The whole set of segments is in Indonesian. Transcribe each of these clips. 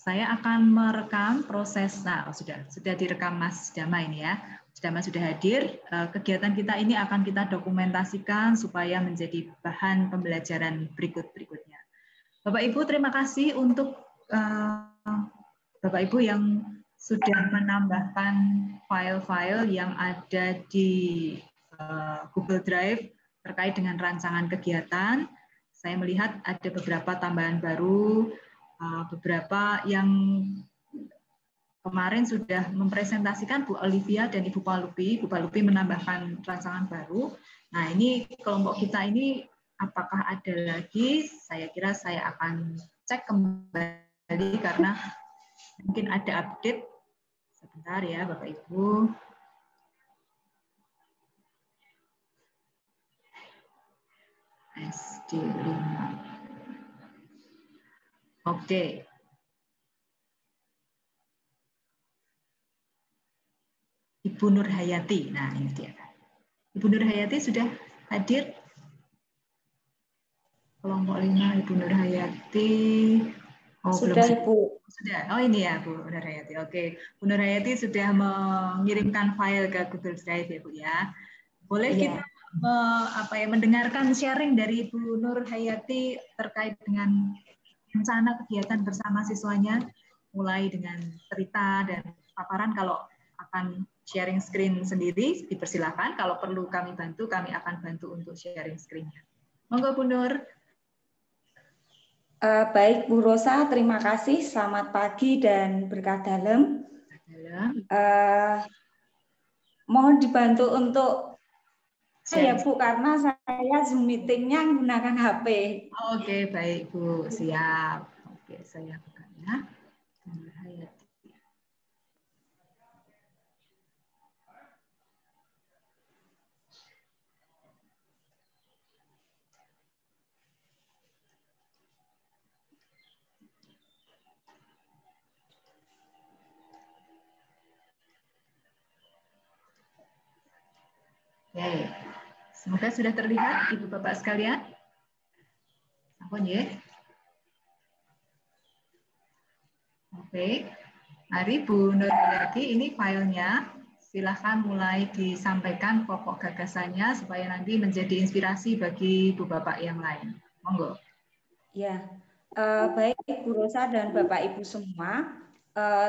Saya akan merekam proses, nah sudah direkam Mas Dama ini ya. Mas Dama sudah hadir. Kegiatan kita ini akan kita dokumentasikan supaya menjadi bahan pembelajaran berikutnya. Bapak Ibu, terima kasih untuk Bapak Ibu yang sudah menambahkan file-file yang ada di Google Drive terkait dengan rancangan kegiatan. Saya melihat ada beberapa tambahan baru, beberapa yang kemarin sudah mempresentasikan Bu Olivia dan Ibu Palupi. Bu Palupi menambahkan rancangan baru. Nah, ini kelompok kita ini apakah ada lagi? Saya kira saya akan cek kembali karena mungkin ada update. Sebentar ya, Bapak Ibu. SD5. Oke. Ibu Nur Hayati. Nah, ini dia. Ibu Nur Hayati sudah hadir? Kelompok 5, Ibu Nur Hayati. Oh, sudah, belum. Ibu. Sudah. Oh, ini ya, Bu Nur Hayati. Oke. Bu Nur Hayati sudah mengirimkan file ke Google Drive ya, Bu ya. Boleh kita mendengarkan sharing dari Bu Nur Hayati terkait dengan rencana kegiatan bersama siswanya, mulai dengan cerita dan paparan. Kalau akan sharing screen sendiri, dipersilakan. Kalau perlu kami bantu, kami akan bantu untuk sharing screen-nya. Monggo Bu Nur. Baik Bu Rosa, terima kasih. Selamat pagi dan berkah dalam. Mohon dibantu untuk saya Bu, karena saya Zoom meeting-nya menggunakan HP. Oke, baik Bu, siap. Oke, saya buka ya. Oke, semoga sudah terlihat Ibu Bapak sekalian. Ampun ya. Oke, mari Bu Nur Hayati, ini filenya. Silahkan mulai disampaikan pokok gagasannya supaya nanti menjadi inspirasi bagi Ibu Bapak yang lain. Monggo. Ya, baik Bu Rosa dan Bapak Ibu semua.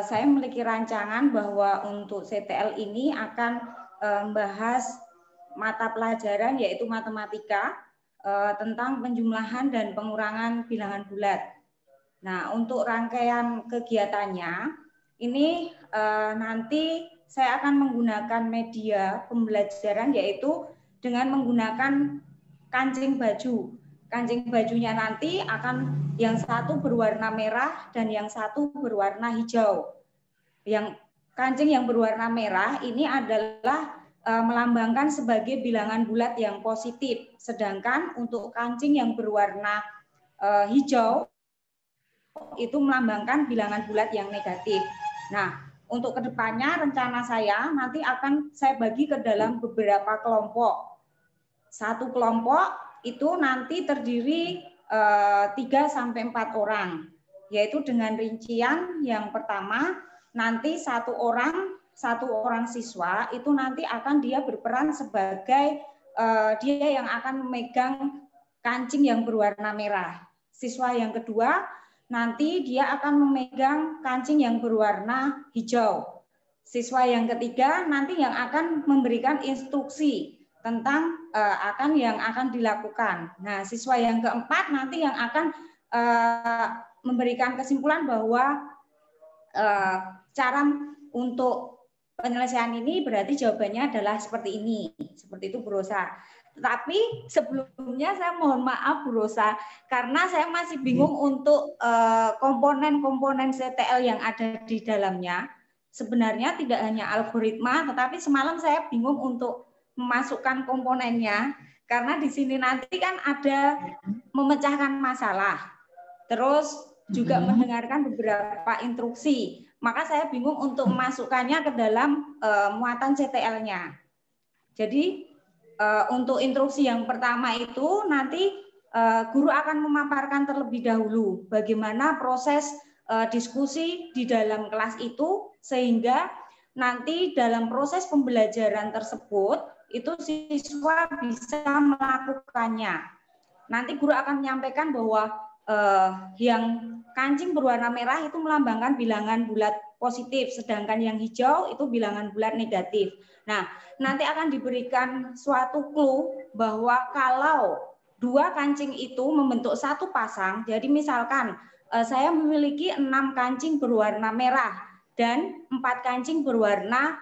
Saya memiliki rancangan bahwa untuk CTL ini akan membahas mata pelajaran yaitu matematika tentang penjumlahan dan pengurangan bilangan bulat. Nah, untuk rangkaian kegiatannya ini nanti saya akan menggunakan media pembelajaran yaitu dengan menggunakan kancing baju. Kancing bajunya nanti akan yang satu berwarna merah dan yang satu berwarna hijau. Yang kancing yang berwarna merah ini adalah melambangkan sebagai bilangan bulat yang positif, sedangkan untuk kancing yang berwarna hijau itu melambangkan bilangan bulat yang negatif. Nah, untuk kedepannya rencana saya nanti akan saya bagi ke dalam beberapa kelompok. Satu kelompok itu nanti terdiri 3 sampai 4 orang, yaitu dengan rincian yang pertama nanti satu orang siswa itu nanti akan dia berperan sebagai dia yang akan memegang kancing yang berwarna merah. Siswa yang kedua nanti dia akan memegang kancing yang berwarna hijau. Siswa yang ketiga nanti yang akan memberikan instruksi tentang yang akan dilakukan. Nah, siswa yang keempat nanti yang akan memberikan kesimpulan bahwa cara untuk penyelesaian ini berarti jawabannya adalah seperti ini. Seperti itu Bu Rosa. Tetapi sebelumnya saya mohon maaf Bu Rosa, karena saya masih bingung untuk komponen-komponen CTL yang ada di dalamnya. Sebenarnya tidak hanya algoritma, tetapi semalam saya bingung untuk memasukkan komponennya, karena di sini nanti kan ada memecahkan masalah, terus juga mendengarkan beberapa instruksi. Maka saya bingung untuk memasukkannya ke dalam muatan CTL-nya. Jadi untuk instruksi yang pertama itu nanti guru akan memaparkan terlebih dahulu bagaimana proses diskusi di dalam kelas itu, sehingga nanti dalam proses pembelajaran tersebut itu siswa bisa melakukannya. Nanti guru akan menyampaikan bahwa yang kancing berwarna merah itu melambangkan bilangan bulat positif, sedangkan yang hijau itu bilangan bulat negatif. Nah, nanti akan diberikan suatu clue bahwa kalau dua kancing itu membentuk satu pasang, jadi misalkan saya memiliki 6 kancing berwarna merah dan 4 kancing berwarna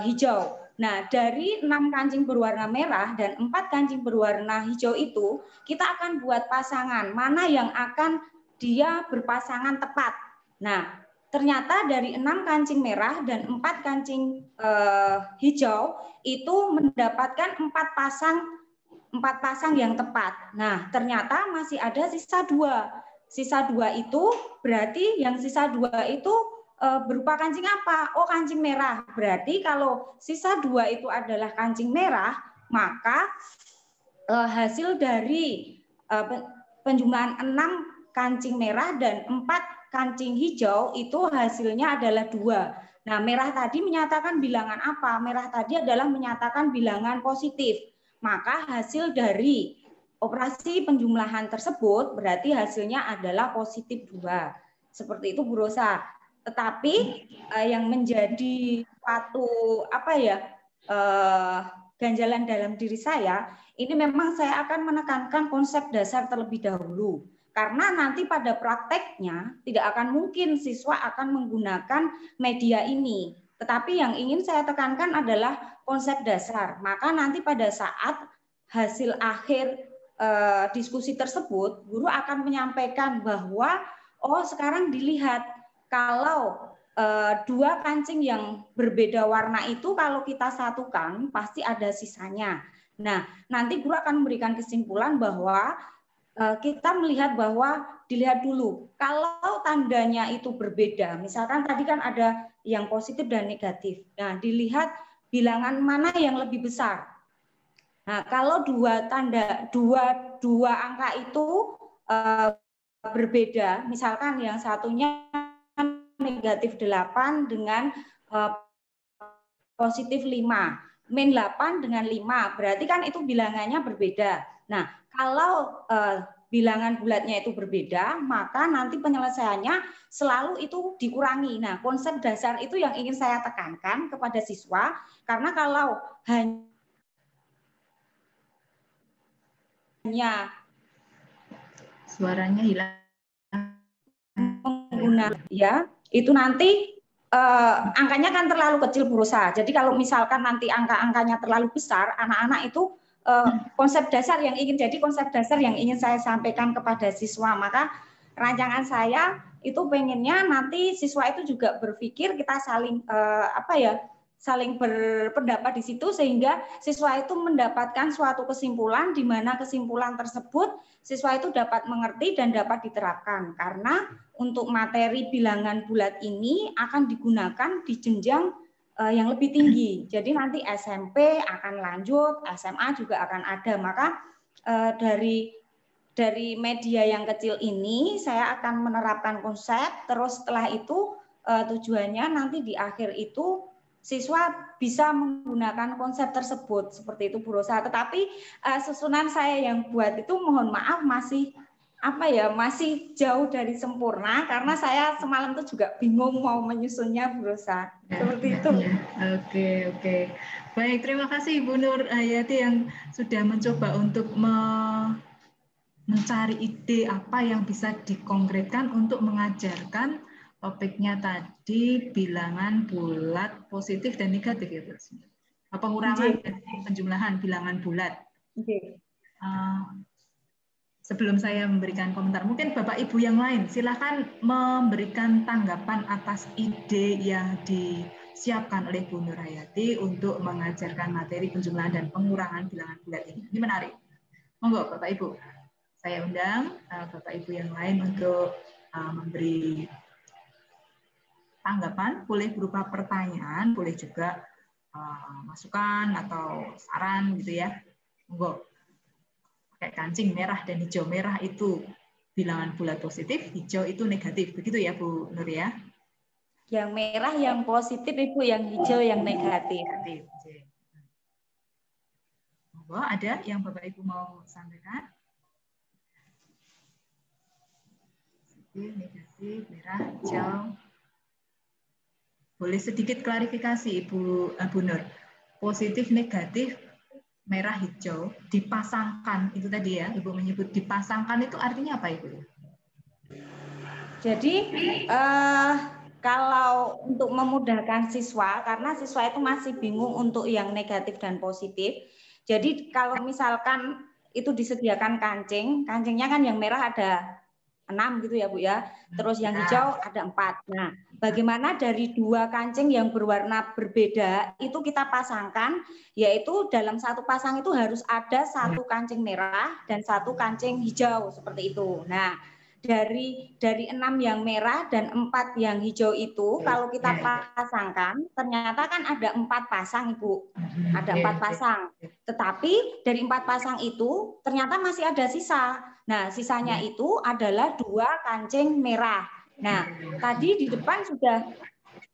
hijau. Nah, dari 6 kancing berwarna merah dan 4 kancing berwarna hijau itu, kita akan buat pasangan, mana yang akan dia berpasangan tepat. Nah, ternyata dari 6 kancing merah dan 4 kancing hijau itu mendapatkan 4 pasang yang tepat. Nah, ternyata masih ada sisa 2. Sisa 2 itu berarti yang sisa 2 itu berupa kancing apa? Oh, kancing merah. Berarti kalau sisa 2 itu adalah kancing merah, maka hasil dari penjumlahan 6 kancing merah dan 4 kancing hijau itu hasilnya adalah 2. Nah, merah tadi menyatakan bilangan apa? Merah tadi adalah menyatakan bilangan positif. Maka hasil dari operasi penjumlahan tersebut berarti hasilnya adalah positif 2. Seperti itu, Bu Rosa. Tetapi yang menjadi suatu ganjalan dalam diri saya, ini memang saya akan menekankan konsep dasar terlebih dahulu. Karena nanti pada prakteknya tidak akan mungkin siswa akan menggunakan media ini. Tetapi yang ingin saya tekankan adalah konsep dasar. Maka nanti pada saat hasil akhir diskusi tersebut, guru akan menyampaikan bahwa oh, sekarang dilihat kalau 2 kancing yang berbeda warna itu kalau kita satukan pasti ada sisanya. Nah, nanti guru akan memberikan kesimpulan bahwa kita melihat bahwa dilihat dulu kalau tandanya itu berbeda. Misalkan tadi kan ada yang positif dan negatif. Nah, dilihat bilangan mana yang lebih besar. Nah, kalau dua angka itu berbeda, misalkan yang satunya negatif 8 dengan positif 5, min 8 dengan 5, berarti kan itu bilangannya berbeda. Nah, kalau bilangan bulatnya itu berbeda, maka nanti penyelesaiannya selalu itu dikurangi. Nah, konsep dasar itu yang ingin saya tekankan kepada siswa, karena kalau hanya suaranya hilang menggunakan ya, itu nanti angkanya kan terlalu kecil berusaha. Jadi kalau misalkan nanti angka-angkanya terlalu besar, anak-anak itu konsep dasar yang ingin saya sampaikan kepada siswa. Maka rancangan saya itu pengennya nanti siswa itu juga berpikir kita saling saling berpendapat di situ sehingga siswa itu mendapatkan suatu kesimpulan di mana kesimpulan tersebut siswa itu dapat mengerti dan dapat diterapkan. Karena untuk materi bilangan bulat ini akan digunakan di jenjang yang lebih tinggi. Jadi nanti SMP akan lanjut, SMA juga akan ada. Maka dari media yang kecil ini saya akan menerapkan konsep, terus setelah itu tujuannya nanti di akhir itu siswa bisa menggunakan konsep tersebut. Seperti itu Bu Rosa. Tetapi susunan saya yang buat itu mohon maaf masih masih jauh dari sempurna karena saya semalam itu juga bingung mau menyusunnya Bu Rosa. Seperti itu. Oke. Baik, terima kasih Ibu Nur Hayati yang sudah mencoba untuk mencari ide apa yang bisa dikonkretkan untuk mengajarkan topiknya tadi bilangan bulat positif dan negatif ya Bu. Pengurangan dan penjumlahan bilangan bulat. Sebelum saya memberikan komentar, mungkin Bapak Ibu yang lain silakan memberikan tanggapan atas ide yang disiapkan oleh Bu Nur Hayati untuk mengajarkan materi penjumlahan dan pengurangan bilangan bulat ini. Ini menarik. Monggo Bapak Ibu. Saya undang Bapak Ibu yang lain untuk memberi tanggapan, boleh berupa pertanyaan, boleh juga masukan atau saran gitu ya. Monggo. Kayak kancing merah dan hijau merah itu bilangan bulat positif, hijau itu negatif. Begitu ya Bu Nur ya? Yang merah yang positif, Ibu, yang hijau yang negatif. Bahwa ada yang Bapak Ibu mau sampaikan? Positif, negatif, merah, hijau. Boleh sedikit klarifikasi Ibu Nur. Positif, negatif, merah, hijau dipasangkan itu tadi ya, Ibu menyebut dipasangkan itu artinya apa Ibu? Jadi kalau untuk memudahkan siswa, karena siswa itu masih bingung untuk yang negatif dan positif. Jadi kalau misalkan itu disediakan kancing, kancingnya kan yang merah ada 6 gitu ya Bu ya. Terus yang hijau ada 4. Nah, bagaimana dari 2 kancing yang berwarna berbeda itu kita pasangkan, yaitu dalam satu pasang itu harus ada 1 kancing merah dan 1 kancing hijau seperti itu. Nah, dari 6 yang merah dan 4 yang hijau itu kalau kita pasangkan ternyata kan ada 4 pasang Ibu. Ada 4 pasang. Tetapi dari 4 pasang itu ternyata masih ada sisa. Nah, sisanya itu adalah 2 kancing merah. Nah, tadi di depan sudah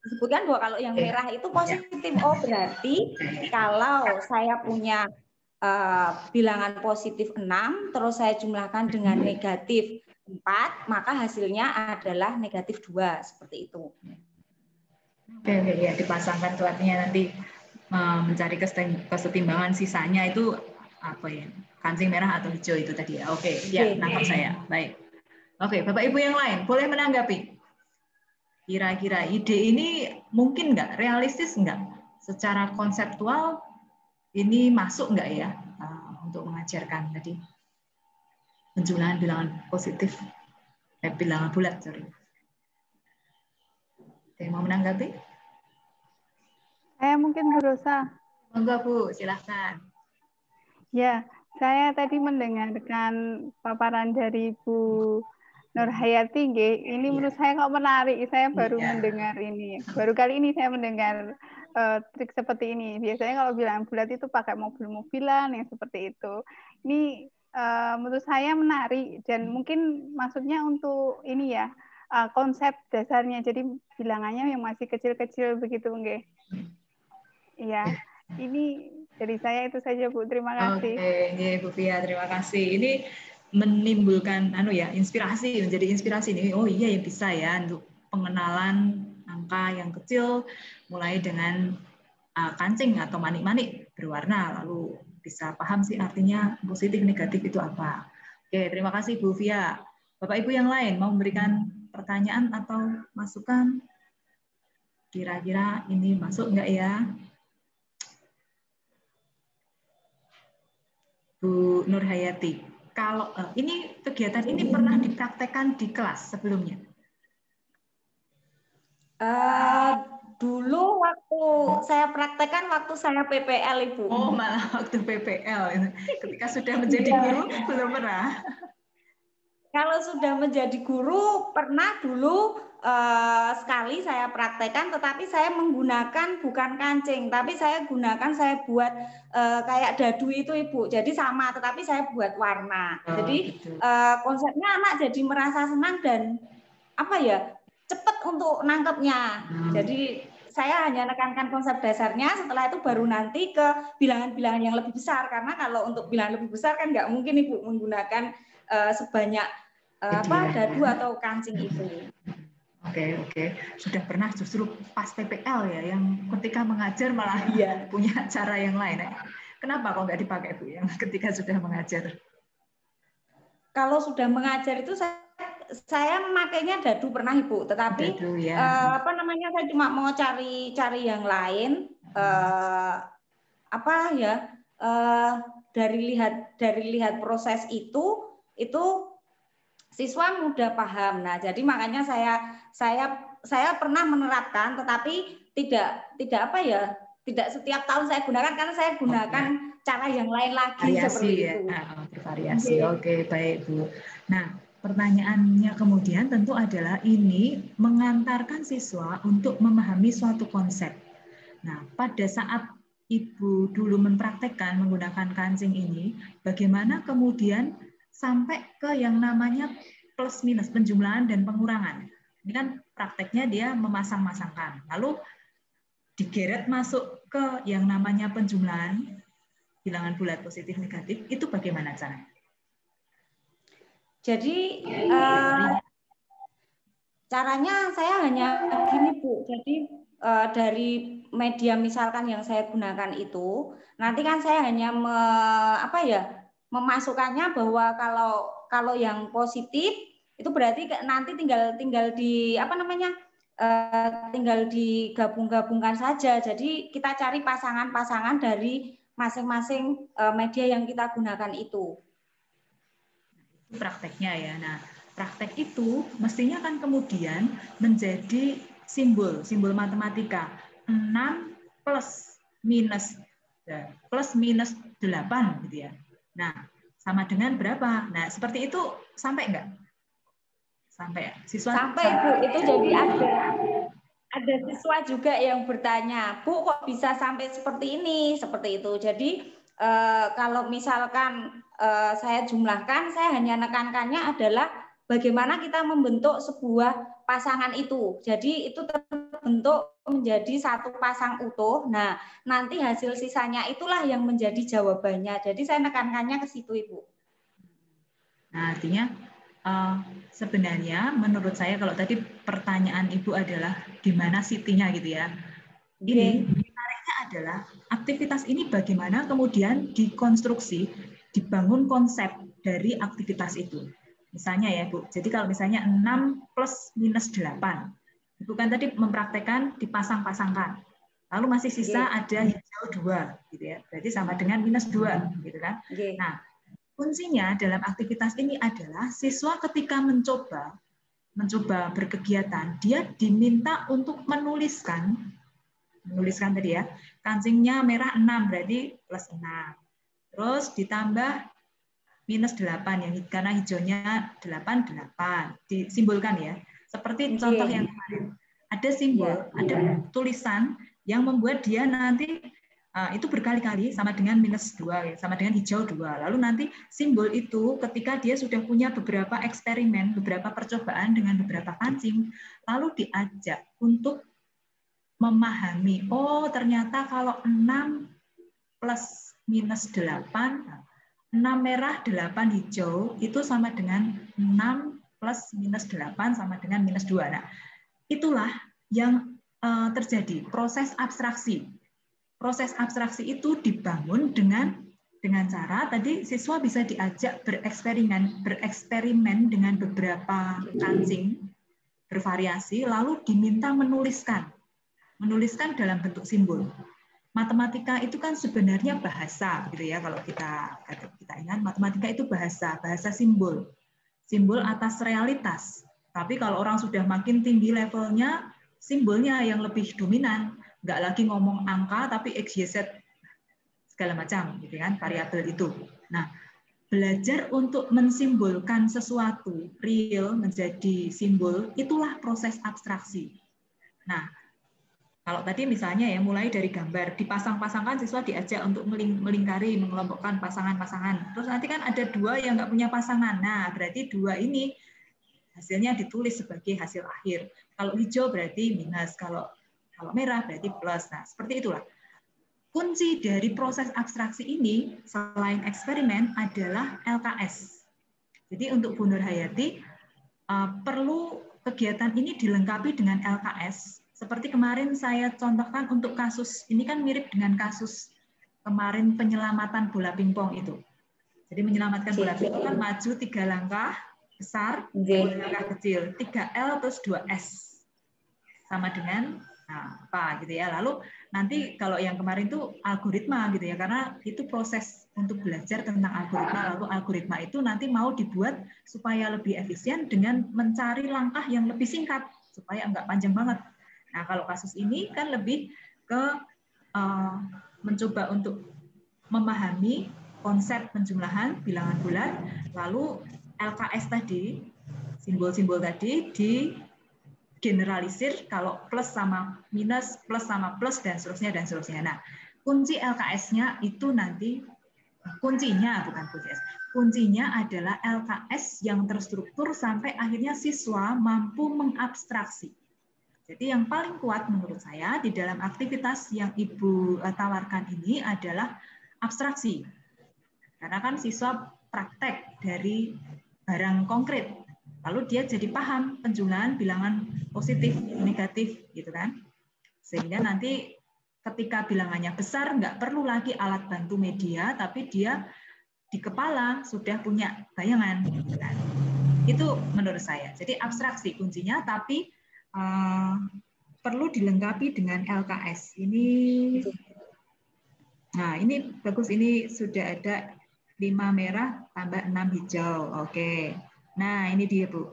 disebutkan bahwa kalau yang merah itu positif. Oh, berarti kalau saya punya bilangan positif 6, terus saya jumlahkan dengan negatif 4, maka hasilnya adalah negatif 2. Seperti itu. Oke, ya dipasangkan itu artinya nanti mencari kesetimbangan sisanya itu apa ya, kancing merah atau hijau itu tadi ya. Oke, ya nangkap saya. Baik. Oke, Bapak Ibu yang lain boleh menanggapi. Kira-kira ide ini mungkin nggak, realistis nggak, secara konseptual ini masuk nggak ya untuk mengajarkan tadi penjumlahan bilangan positif, bilangan bulat, sorry. Oke, mau menanggapi? Saya mungkin Bu Rosa. Monggo Bu, silahkan. Ya, saya tadi mendengarkan paparan dari Bu Nurhayati, ini menurut saya kok menarik. Saya baru mendengar ini, baru kali ini saya mendengar trik seperti ini. Biasanya kalau bilangan bulat itu pakai mobil-mobilan yang seperti itu. Ini menurut saya menarik dan mungkin maksudnya untuk ini ya, konsep dasarnya. Jadi bilangannya yang masih kecil-kecil begitu, nggih. Iya, ini dari saya itu saja Bu. Terima kasih. Oke, Bu Fia, terima kasih. Ini menimbulkan inspirasi, menjadi inspirasi nih. Oh iya ya, bisa ya untuk pengenalan angka yang kecil mulai dengan kancing atau manik-manik berwarna, lalu bisa paham sih artinya positif negatif itu apa. Oke, terima kasih Bu Fia. Bapak Ibu yang lain mau memberikan pertanyaan atau masukan? Kira-kira ini masuk nggak ya? Bu Nurhayati, kalau ini kegiatan ini pernah dipraktekkan di kelas sebelumnya? Dulu waktu saya praktekkan waktu saya PPL Ibu. Oh, malah waktu PPL. Ketika sudah menjadi guru belum pernah. Kalau sudah menjadi guru pernah dulu sekali saya praktekkan, tetapi saya menggunakan bukan kancing, tapi saya buat kayak dadu itu Ibu. Jadi sama, tetapi saya buat warna. Jadi konsepnya anak jadi merasa senang dan apa ya, cepat untuk nangkepnya. Jadi saya hanya menekankan konsep dasarnya, setelah itu baru nanti ke bilangan-bilangan yang lebih besar. Karena kalau untuk bilangan lebih besar kan nggak mungkin Ibu menggunakan sebanyak dadu atau kancing itu. Oke. Sudah pernah justru pas PPL ya, yang ketika mengajar malah punya cara yang lain. Kenapa kok nggak dipakai Bu yang ketika sudah mengajar? Kalau sudah mengajar itu saya memakainya dadu pernah Ibu, tetapi dadu, ya. Saya cuma mau cari yang lain dari lihat proses itu siswa mudah paham. Nah, jadi makanya saya pernah menerapkan, tetapi tidak setiap tahun saya gunakan karena saya gunakan cara yang lain lagi. Variasi seperti ya, itu. Bervariasi. Oke, baik Bu. Nah, pertanyaannya kemudian tentu adalah ini mengantarkan siswa untuk memahami suatu konsep. Nah, pada saat Ibu dulu mempraktekkan menggunakan kancing ini, bagaimana kemudian sampai ke yang namanya plus minus, penjumlahan dan pengurangan. Ini kan prakteknya dia memasang-masangkan. Lalu digeret masuk ke yang namanya penjumlahan bilangan bulat positif negatif, itu bagaimana caranya? Jadi caranya saya hanya gini Bu. Jadi dari media misalkan yang saya gunakan itu, nanti kan saya hanya memasukkannya bahwa kalau yang positif itu berarti nanti tinggal di tinggal digabung-gabungkan saja. Jadi kita cari pasangan-pasangan dari masing-masing media yang kita gunakan itu. Prakteknya ya. Nah, praktek itu mestinya kan kemudian menjadi simbol matematika. 6 plus minus 8 gitu ya. Nah, sama dengan berapa? Nah, seperti itu sampai enggak? Sampai siswa sampai Bu, itu jadi ada siswa juga yang bertanya, Bu kok bisa sampai seperti ini, seperti itu. Jadi kalau misalkan saya jumlahkan, saya hanya nekankannya adalah bagaimana kita membentuk sebuah pasangan itu. Jadi itu terbentuk menjadi satu pasang utuh. Nah, nanti hasil sisanya itulah yang menjadi jawabannya. Jadi saya nekankannya ke situ, Ibu. Nah, artinya sebenarnya menurut saya kalau tadi pertanyaan Ibu adalah di mana city-nya gitu ya. Ini menariknya adalah aktivitas ini bagaimana kemudian dikonstruksi, dibangun konsep dari aktivitas itu. Misalnya ya Bu, jadi kalau misalnya 6 plus minus 8, Ibu kan tadi mempraktekkan dipasang-pasangkan. Lalu masih sisa ada hijau 2 gitu ya. Berarti sama dengan minus 2 gitu kan. Nah, kuncinya dalam aktivitas ini adalah siswa ketika mencoba berkegiatan, dia diminta untuk menuliskan tadi ya, kancingnya merah 6 berarti plus 6. Terus ditambah minus 8 yang karena hijaunya 8 disimbolkan ya. Seperti contoh yang kemarin. Ada simbol, ada tulisan yang membuat dia nanti itu berkali-kali sama dengan minus 2, sama dengan hijau 2. Lalu nanti simbol itu ketika dia sudah punya beberapa eksperimen, beberapa percobaan dengan beberapa kancing, lalu diajak untuk memahami, oh ternyata kalau 6 plus minus 8, 6 merah, 8 hijau, itu sama dengan 6 plus minus 8 sama dengan minus 2. Nah, itulah yang terjadi, proses abstraksi. Proses abstraksi itu dibangun dengan cara tadi siswa bisa diajak bereksperimen dengan beberapa kancing bervariasi, lalu diminta menuliskan dalam bentuk simbol. Matematika itu kan sebenarnya bahasa, gitu ya. Kalau kita ingat, matematika itu bahasa simbol atas realitas. Tapi kalau orang sudah makin tinggi levelnya, simbolnya yang lebih dominan. Nggak lagi ngomong angka, tapi X, Y, Z, segala macam, gitu kan, variabel itu. Nah, belajar untuk mensimbolkan sesuatu real menjadi simbol, itulah proses abstraksi. Nah, kalau tadi misalnya ya, mulai dari gambar, dipasang-pasangkan, siswa diajak untuk melingkari, mengelompokkan pasangan-pasangan. Terus nanti kan ada 2 yang nggak punya pasangan. Nah, berarti 2 ini hasilnya ditulis sebagai hasil akhir. Kalau hijau berarti minus, kalau merah berarti plus. Nah, seperti itulah. Kunci dari proses abstraksi ini, selain eksperimen, adalah LKS. Jadi untuk Bu Nurhayati, perlu kegiatan ini dilengkapi dengan LKS. Seperti kemarin saya contohkan untuk kasus, ini kan mirip dengan kasus kemarin penyelamatan bola pingpong itu. Jadi menyelamatkan bola pingpong kan maju 3 langkah besar, 2 langkah kecil, 3L plus 2S. Sama dengan apa gitu ya. Lalu nanti kalau yang kemarin itu algoritma gitu ya, karena itu proses untuk belajar tentang algoritma. Lalu algoritma itu nanti mau dibuat supaya lebih efisien dengan mencari langkah yang lebih singkat supaya enggak panjang banget. Nah, kalau kasus ini kan lebih ke mencoba untuk memahami konsep penjumlahan bilangan bulat, lalu LKS tadi, simbol-simbol tadi digeneralisir kalau plus sama minus, plus sama plus, dan seterusnya. Nah, kunci LKS-nya itu nanti, kuncinya kuncinya adalah LKS yang terstruktur sampai akhirnya siswa mampu mengabstraksi. Jadi yang paling kuat menurut saya di dalam aktivitas yang Ibu tawarkan ini adalah abstraksi. Karena kan siswa praktek dari barang konkret. Lalu dia jadi paham penjumlahan bilangan positif, negatif, gitu kan. Sehingga nanti ketika bilangannya besar, nggak perlu lagi alat bantu media, tapi dia di kepala sudah punya bayangan. Gitu kan. Itu menurut saya. Jadi abstraksi kuncinya, tapi perlu dilengkapi dengan LKS. Nah, ini bagus. Ini sudah ada 5 merah tambah 6 hijau. Oke. Nah, ini dia, Bu.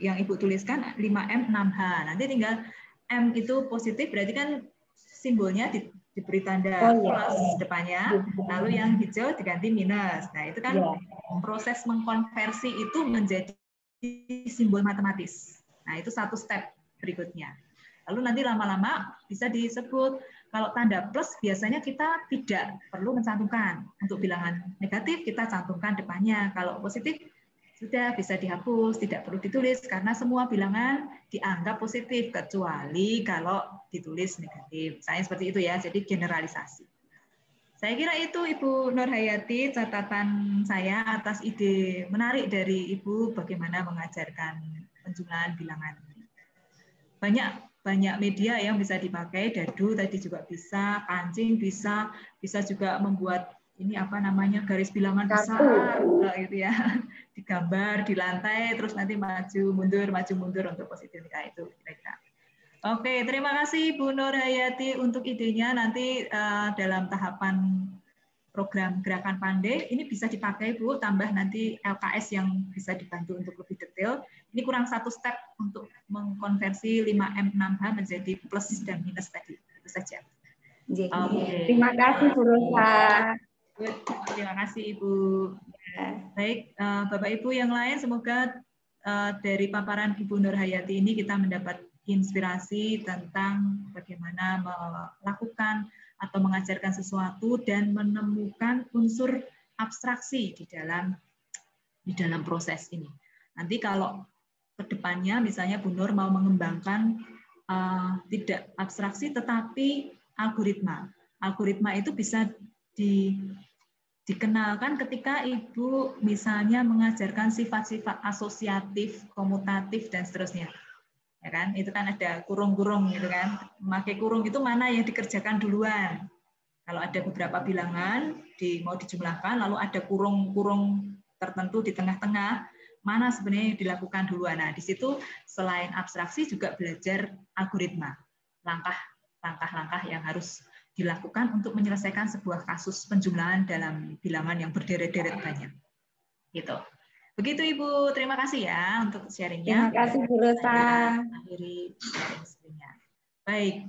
Yang Ibu tuliskan 5M 6H. Nanti tinggal M itu positif, berarti kan simbolnya diberi tanda plus depannya. Lalu yang hijau diganti minus. Nah, itu kan proses mengkonversi itu menjadi simbol matematis. Nah, itu satu step berikutnya. Lalu nanti lama-lama bisa disebut, kalau tanda plus biasanya kita tidak perlu mencantumkan. Untuk bilangan negatif kita cantumkan depannya. Kalau positif sudah bisa dihapus, tidak perlu ditulis karena semua bilangan dianggap positif kecuali kalau ditulis negatif. Saya seperti itu ya, jadi generalisasi. Saya kira itu Ibu Nurhayati catatan saya atas ide menarik dari Ibu bagaimana mengajarkan penjumlahan bilangan. Banyak media yang bisa dipakai, dadu tadi juga bisa, kancing bisa juga membuat ini apa namanya garis bilangan besar gitu ya, digambar di lantai terus nanti maju mundur untuk positif itu kira-kira. Oke, terima kasih Bu Nurhayati untuk idenya. Nanti dalam tahapan program Gerakan Pandai ini bisa dipakai Bu, tambah nanti LKS yang bisa dibantu untuk lebih detail. Ini kurang satu step untuk mengkonversi 5M 6H menjadi plus dan minus tadi. Itu saja. Okay. Terima kasih Bu Rosa. Terima kasih Ibu. Baik, Bapak Ibu yang lain, semoga dari paparan Ibu Nurhayati ini kita mendapat inspirasi tentang bagaimana melakukan atau mengajarkan sesuatu dan menemukan unsur abstraksi di dalam proses ini. Nanti kalau ke depannya misalnya Bu Nur mau mengembangkan tidak abstraksi tetapi algoritma. Algoritma itu bisa dikenalkan ketika Ibu misalnya mengajarkan sifat-sifat asosiatif, komutatif dan seterusnya. Ya kan? Itu kan ada kurung-kurung gitu kan. Memakai kurung itu mana yang dikerjakan duluan. Kalau ada beberapa bilangan mau dijumlahkan lalu ada kurung-kurung tertentu di tengah-tengah, mana sebenarnya yang dilakukan duluan. Nah, di situ selain abstraksi juga belajar algoritma. Langkah-langkah yang harus dilakukan untuk menyelesaikan sebuah kasus penjumlahan dalam bilangan yang berderet-deret banyak. Gitu. Begitu Ibu, terima kasih ya untuk sharingnya. Terima kasih Bu Rosa. Akhiri sharing-nya. Baik,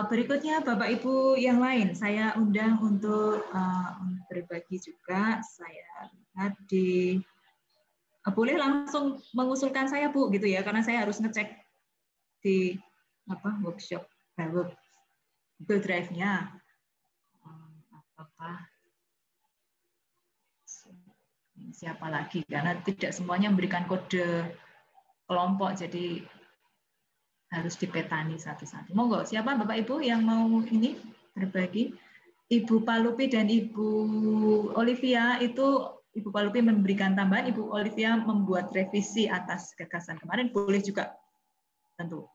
berikutnya Bapak Ibu yang lain, saya undang untuk berbagi juga. Saya lihat boleh langsung mengusulkan saya Bu, gitu ya, karena saya harus ngecek di workshop Google Drive-nya. Apakah siapa lagi, karena tidak semuanya memberikan kode kelompok, jadi harus dipetani satu-satu. Monggo, siapa Bapak Ibu yang mau ini berbagi? Ibu Palupi dan Ibu Olivia itu, Ibu Palupi memberikan tambahan, Ibu Olivia membuat revisi atas gagasan kemarin, boleh juga tentu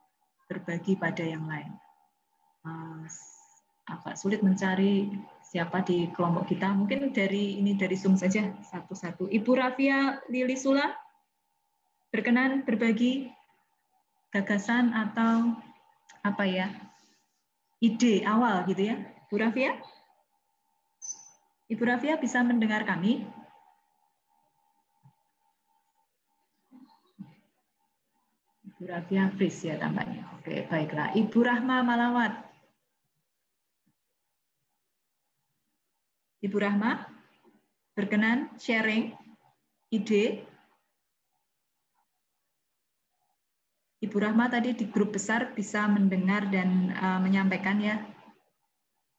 berbagi pada yang lain. Agak sulit mencari siapa di kelompok kita. Mungkin dari Zoom saja satu-satu. Ibu Rafia Lili Sula berkenan berbagi gagasan atau apa ya, ide awal gitu ya, Bu Rafia? Ibu Rafia bisa mendengar kami? Ibu Rafia freeze ya tampaknya. Oke, baiklah. Ibu Rahma Malawat. Ibu Rahma, berkenan sharing ide? Ibu Rahma tadi di grup besar bisa mendengar dan menyampaikan ya.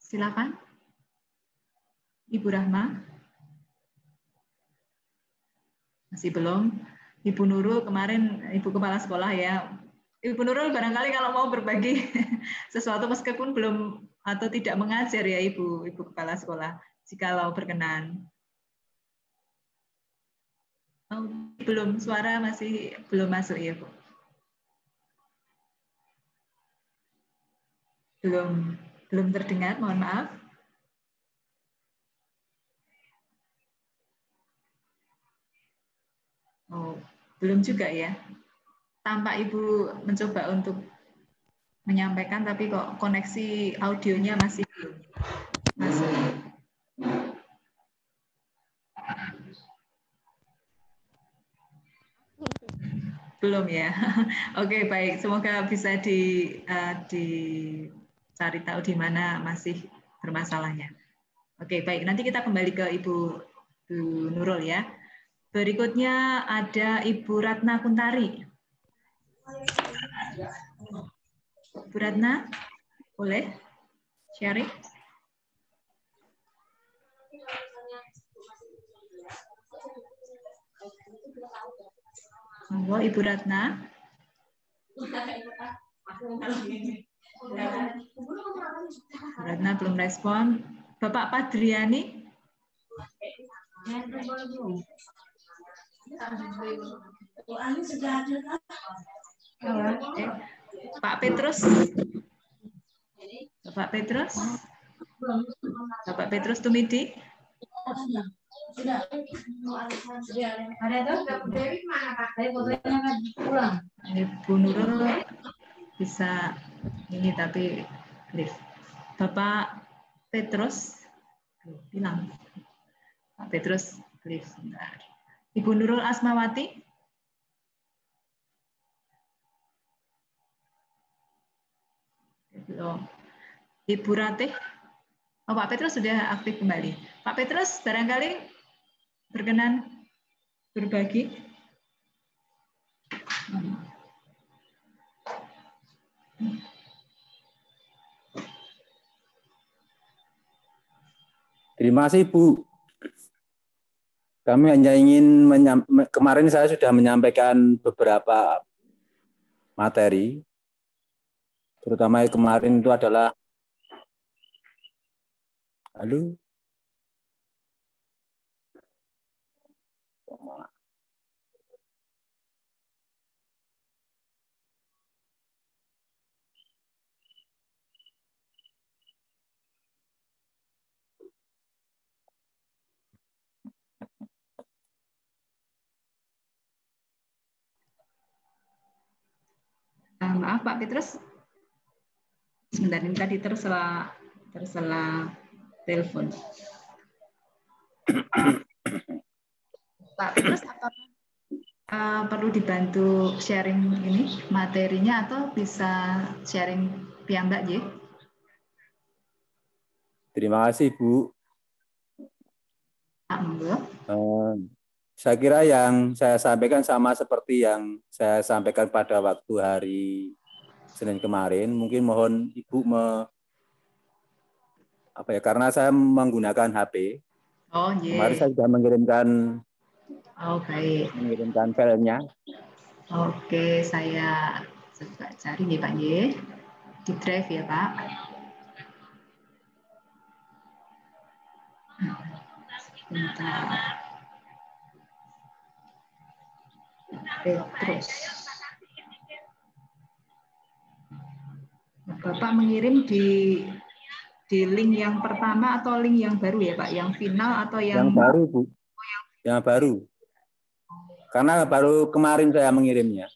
Silakan. Ibu Rahma. Masih belum. Ibu Nurul kemarin Ibu Kepala Sekolah ya. Ibu Nurul barangkali kalau mau berbagi sesuatu meskipun belum atau tidak mengajar ya Ibu Kepala Sekolah, jikalau berkenan. Oh, belum, suara masih belum masuk ya Bu. Belum terdengar, mohon maaf. Oh, belum juga ya. Tampak Ibu mencoba untuk menyampaikan, tapi kok koneksi audionya masih belum masuk. Belum ya. Oke, baik. Semoga bisa dicari tahu di mana masih bermasalahnya. Oke, baik. Nanti kita kembali ke Ibu Nurul ya. Berikutnya ada Ibu Ratna Kuntari. Bu Ratna, boleh sharing? Monggo Ibu Ratna. Bu Ratna belum respon. Bapak Padriani. Pak Petrus. Bapak Petrus. Bapak Petrus Tumidi. Ibu Nurul bisa ini tapi lift. Bapak Petrus bilang. Pak Petrus lift sebentar. Ibu Nurul Asmawati. Belum. Ibu Ratih. Oh, Pak Petrus sudah aktif kembali. Pak Petrus barangkali berkenan berbagi. Terima kasih, Bu. Kami hanya ingin kemarin saya sudah menyampaikan beberapa materi, terutama kemarin itu adalah halo. Maaf Pak Petrus, sebentar ini tadi tersela telepon. Pak Petrus, apakah perlu dibantu sharing ini materinya atau bisa sharing via Mbak J? Terima kasih, Bu. Monggo. Saya kira yang saya sampaikan sama seperti yang saya sampaikan pada waktu hari Senin kemarin. Mungkin mohon Ibu karena saya menggunakan HP. Oh, yeah. Kemarin saya sudah mengirimkan mengirimkan filenya. Oke, saya coba cari nih Pak Y. Di drive ya Pak. Bentar. Terus. Bapak mengirim di link yang pertama atau link yang baru ya Pak? Yang final atau yang baru, Bu? Yang baru. Karena baru kemarin saya mengirimnya.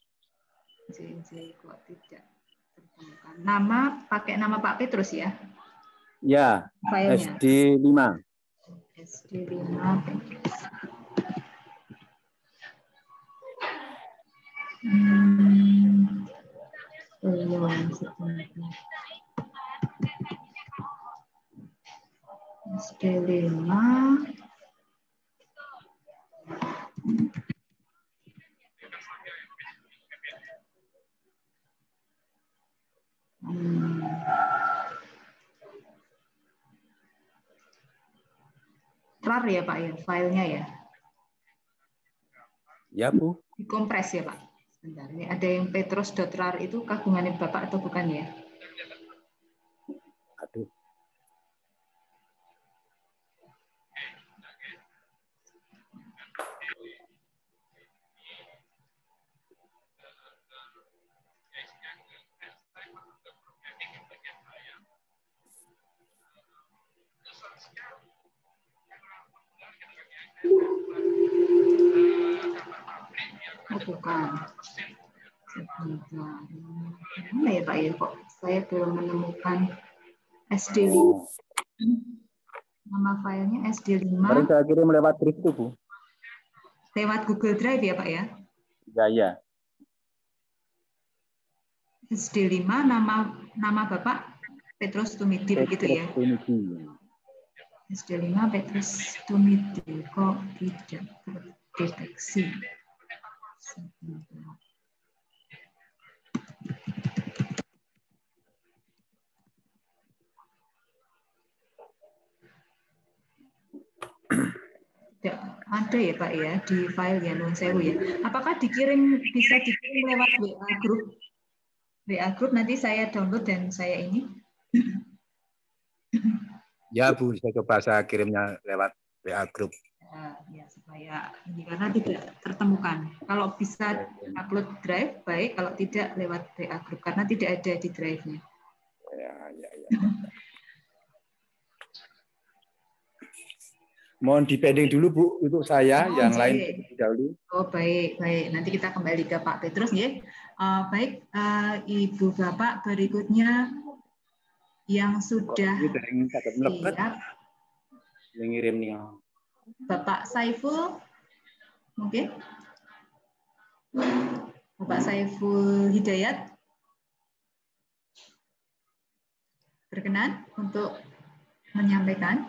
Kok tidak tertemukan. Pakai nama Pak Petrus ya? Ya, filenya. SD5. SD5. SD5. RAR ya Pak ya, filenya ya? Ya, Bu. Dikompres ya, Pak. Sebentar. Ini ada yang petrus.rar itu kagungannya Bapak atau bukan ya? Aduh. Oh, bukan. Sebentar. Mana ya, Pak ya? Kok saya belum menemukan SD5. Nama filenya SD5. Kemarin saya kirim lewat Drive itu, Bu. Lewat Google Drive ya, Pak ya? Ya, ya. SD5 nama Bapak Petrus Tumidi begitu ya? SD5 Petrus Tumidi kok tidak terdeteksi. Tidak ada ya Pak ya di file ya Nun Sewu ya. Apakah bisa dikirim lewat WA group? WA group nanti saya download dan saya ini. Ya, Bu, saya coba saya kirimnya lewat WA group. Ya, supaya ini karena tidak tertemukan. Kalau bisa upload drive baik, kalau tidak lewat WA group karena tidak ada di drive-nya. Ya. Mohon dipending dulu, Bu, untuk saya, yang lain dahulu. Oh, baik. Nanti kita kembali ke Pak Petrus ya. Baik, Ibu Bapak berikutnya yang sudah siap. Ngirim nih. Bapak Saiful, mungkin? Bapak Saiful Hidayat, berkenan untuk menyampaikan.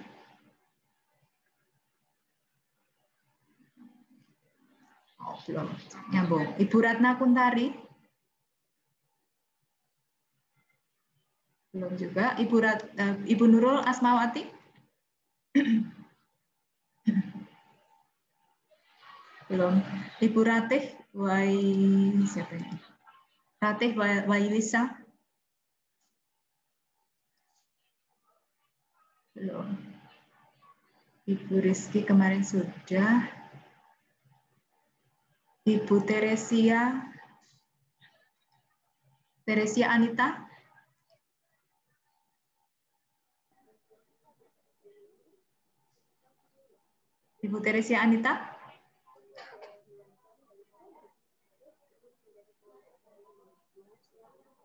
Oh, belum nyambung. Ibu Ratna Kuntari, belum juga. Ibu Nurul Asmawati, belum. Ibu Ratih Ratih Wailisa, belum. Ibu Rizky kemarin sudah. Ibu Teresia Anita, Ibu Teresia Anita,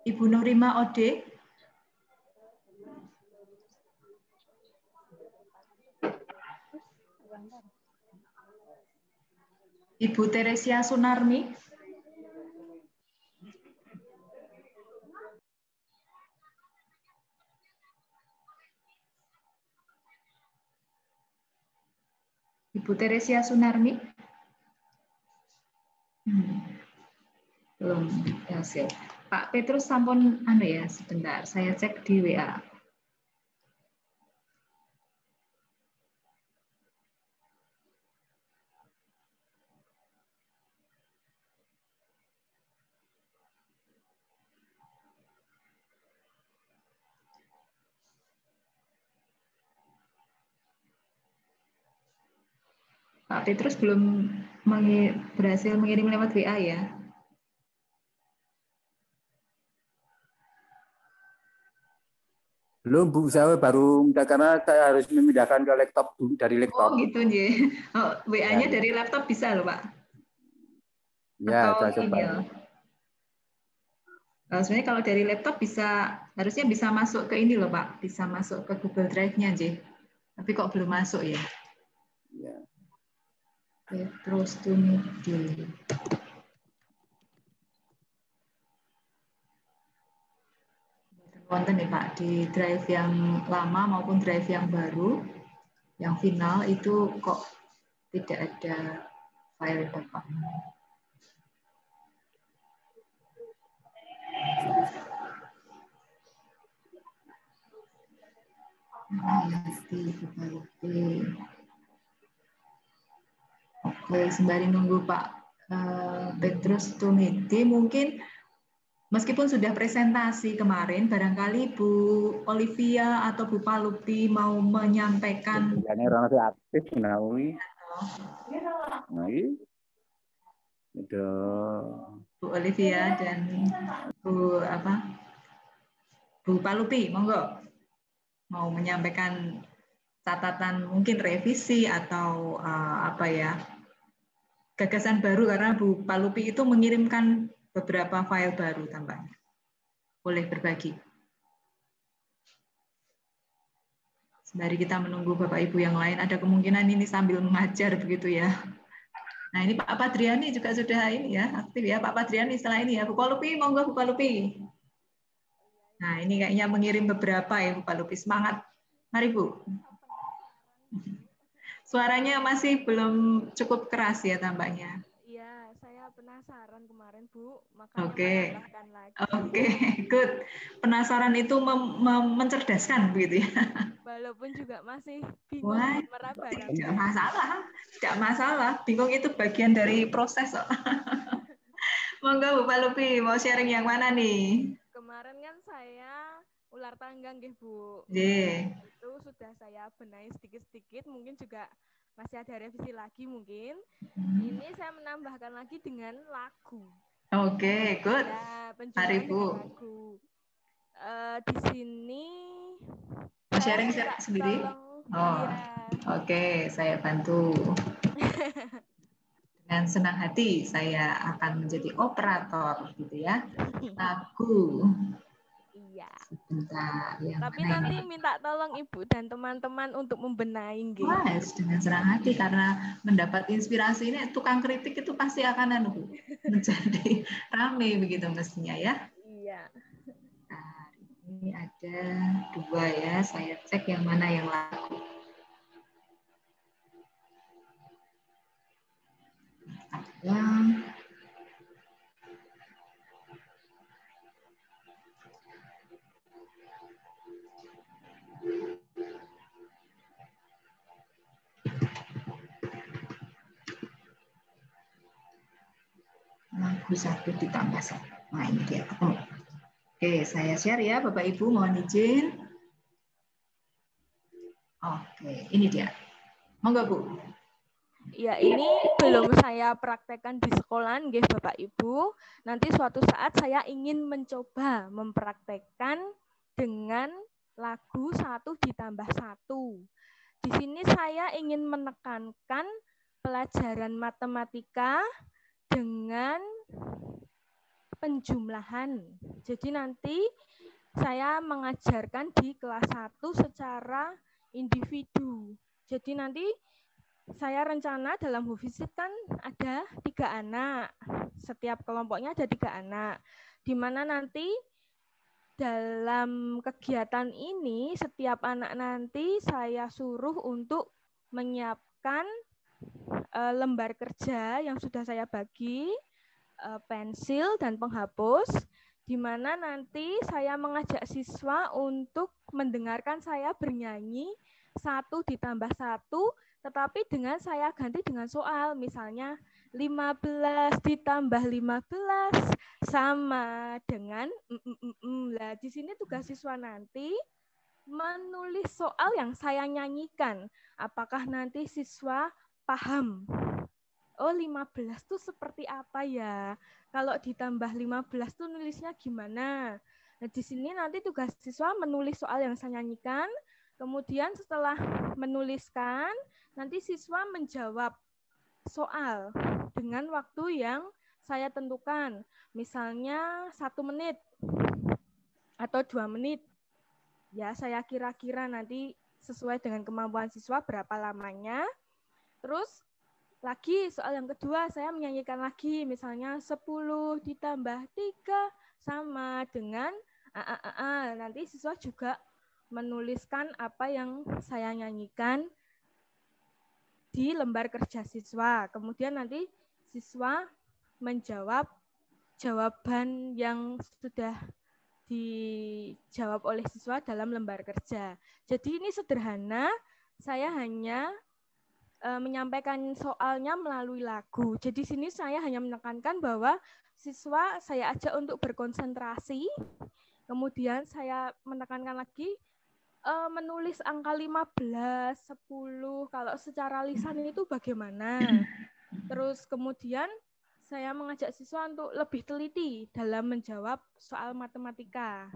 Ibu Nurima Ode, Ibu Teresia Sunarmi, Ibu Teresia Sunarmi, belum hasil. Pak Petrus sampun ya, sebentar, saya cek di WA. Pak Petrus belum berhasil mengirim lewat WA ya. Belum, Bu, saya baru karena saya harus memindahkan ke laptop dari laptop. Oh gitu ya. Oh, WA-nya dari laptop bisa loh Pak? Ya, atau saya coba. email. Sebenarnya kalau dari laptop harusnya bisa masuk ke ini loh Pak, bisa masuk ke Google Drive-nya aja. Tapi kok belum masuk ya? Ya. Petrus Tumidi. Konten nih Pak, di drive yang lama maupun drive yang baru, yang final itu kok tidak ada file Bapak. Oke, sembari nunggu Pak Petrus Tumiti mungkin meskipun sudah presentasi kemarin, barangkali Bu Olivia atau Bu Palupi mau menyampaikan. Ini orang aktif menawi. Bu Olivia dan Bu Palupi, monggo mau menyampaikan catatan mungkin revisi atau gagasan baru, karena Bu Palupi itu mengirimkan beberapa file baru tampaknya. Boleh berbagi. Sembari kita menunggu Bapak Ibu yang lain, ada kemungkinan ini sambil mengajar begitu ya. Nah ini Pak Padriani juga sudah ini ya, aktif ya Pak Padriani setelah ini ya. Bu Palupi, monggo Bu Palupi. Nah ini kayaknya mengirim beberapa ya Bu Palupi, semangat. Mari Bu. Suaranya masih belum cukup keras ya tampaknya. Iya, saya penasaran kemarin Bu, Oke. makanya tambahkan lagi. Oke, good. Penasaran itu mencerdaskan begitu ya. Walaupun juga masih bingung meraba. Tidak masalah, tidak masalah. Bingung itu bagian dari proses. Monggo Bu Palupi, mau sharing yang mana nih? Kemarin kan saya ular tanggang nggih Bu. Yeah. Itu sudah saya benahi sedikit-sedikit, mungkin juga masih ada revisi lagi mungkin. Ini saya menambahkan lagi dengan lagu. Oke, good. Ya, penjelasan dengan lagu. Di sini mau sharing sendiri? Oh, ya. Oke, saya bantu. Dengan senang hati saya akan menjadi operator gitu ya. Lagu. Iya. Sebentar, tapi nanti ini? Minta tolong Ibu dan teman-teman untuk membenahi. Wah, dengan senang hati, karena mendapat inspirasi ini tukang kritik itu pasti akan menjadi rame begitu mestinya ya. Iya. Nah, ini ada 2 ya, saya cek yang mana yang laku. Yang lagu 1 ditambah 1. Nah, ini dia. Oke, saya share ya Bapak Ibu, mohon izin. Oke, ini dia. Monggo Bu. Ya, ini belum saya praktekkan di sekolah, nggih Bapak Ibu. Nanti suatu saat saya ingin mencoba mempraktekkan dengan lagu 1 ditambah 1. Di sini saya ingin menekankan pelajaran matematika dengan penjumlahan. Jadi nanti saya mengajarkan di kelas 1 secara individu. Jadi nanti saya rencana dalam Hufisit kan ada 3 anak. Setiap kelompoknya ada 3 anak. Di mana nanti dalam kegiatan ini setiap anak nanti saya suruh untuk menyiapkan lembar kerja yang sudah saya bagi, pensil dan penghapus, di mana nanti saya mengajak siswa untuk mendengarkan saya bernyanyi 1 ditambah 1, tetapi dengan saya ganti dengan soal, misalnya 15 ditambah 15 sama dengan Lah di sini tugas siswa nanti menulis soal yang saya nyanyikan. Apakah nanti siswa paham? Oh, 15 tuh seperti apa ya? Kalau ditambah 15 tuh nulisnya gimana? Nah, di sini nanti tugas siswa menulis soal yang saya nyanyikan. Kemudian setelah menuliskan, nanti siswa menjawab soal dengan waktu yang saya tentukan. Misalnya 1 menit atau 2 menit. Ya, saya kira-kira nanti sesuai dengan kemampuan siswa berapa lamanya. Terus lagi soal yang kedua saya menyanyikan lagi, misalnya 10 ditambah 3 sama dengan nanti siswa juga menuliskan apa yang saya nyanyikan di lembar kerja siswa. Kemudian nanti siswa menjawab jawaban yang sudah dijawab oleh siswa dalam lembar kerja. Jadi ini sederhana, saya hanya menyampaikan soalnya melalui lagu. Jadi sini saya hanya menekankan bahwa siswa saya ajak untuk berkonsentrasi. Kemudian saya menekankan lagi menulis angka 15, 10 kalau secara lisan itu bagaimana. Terus kemudian saya mengajak siswa untuk lebih teliti dalam menjawab soal matematika.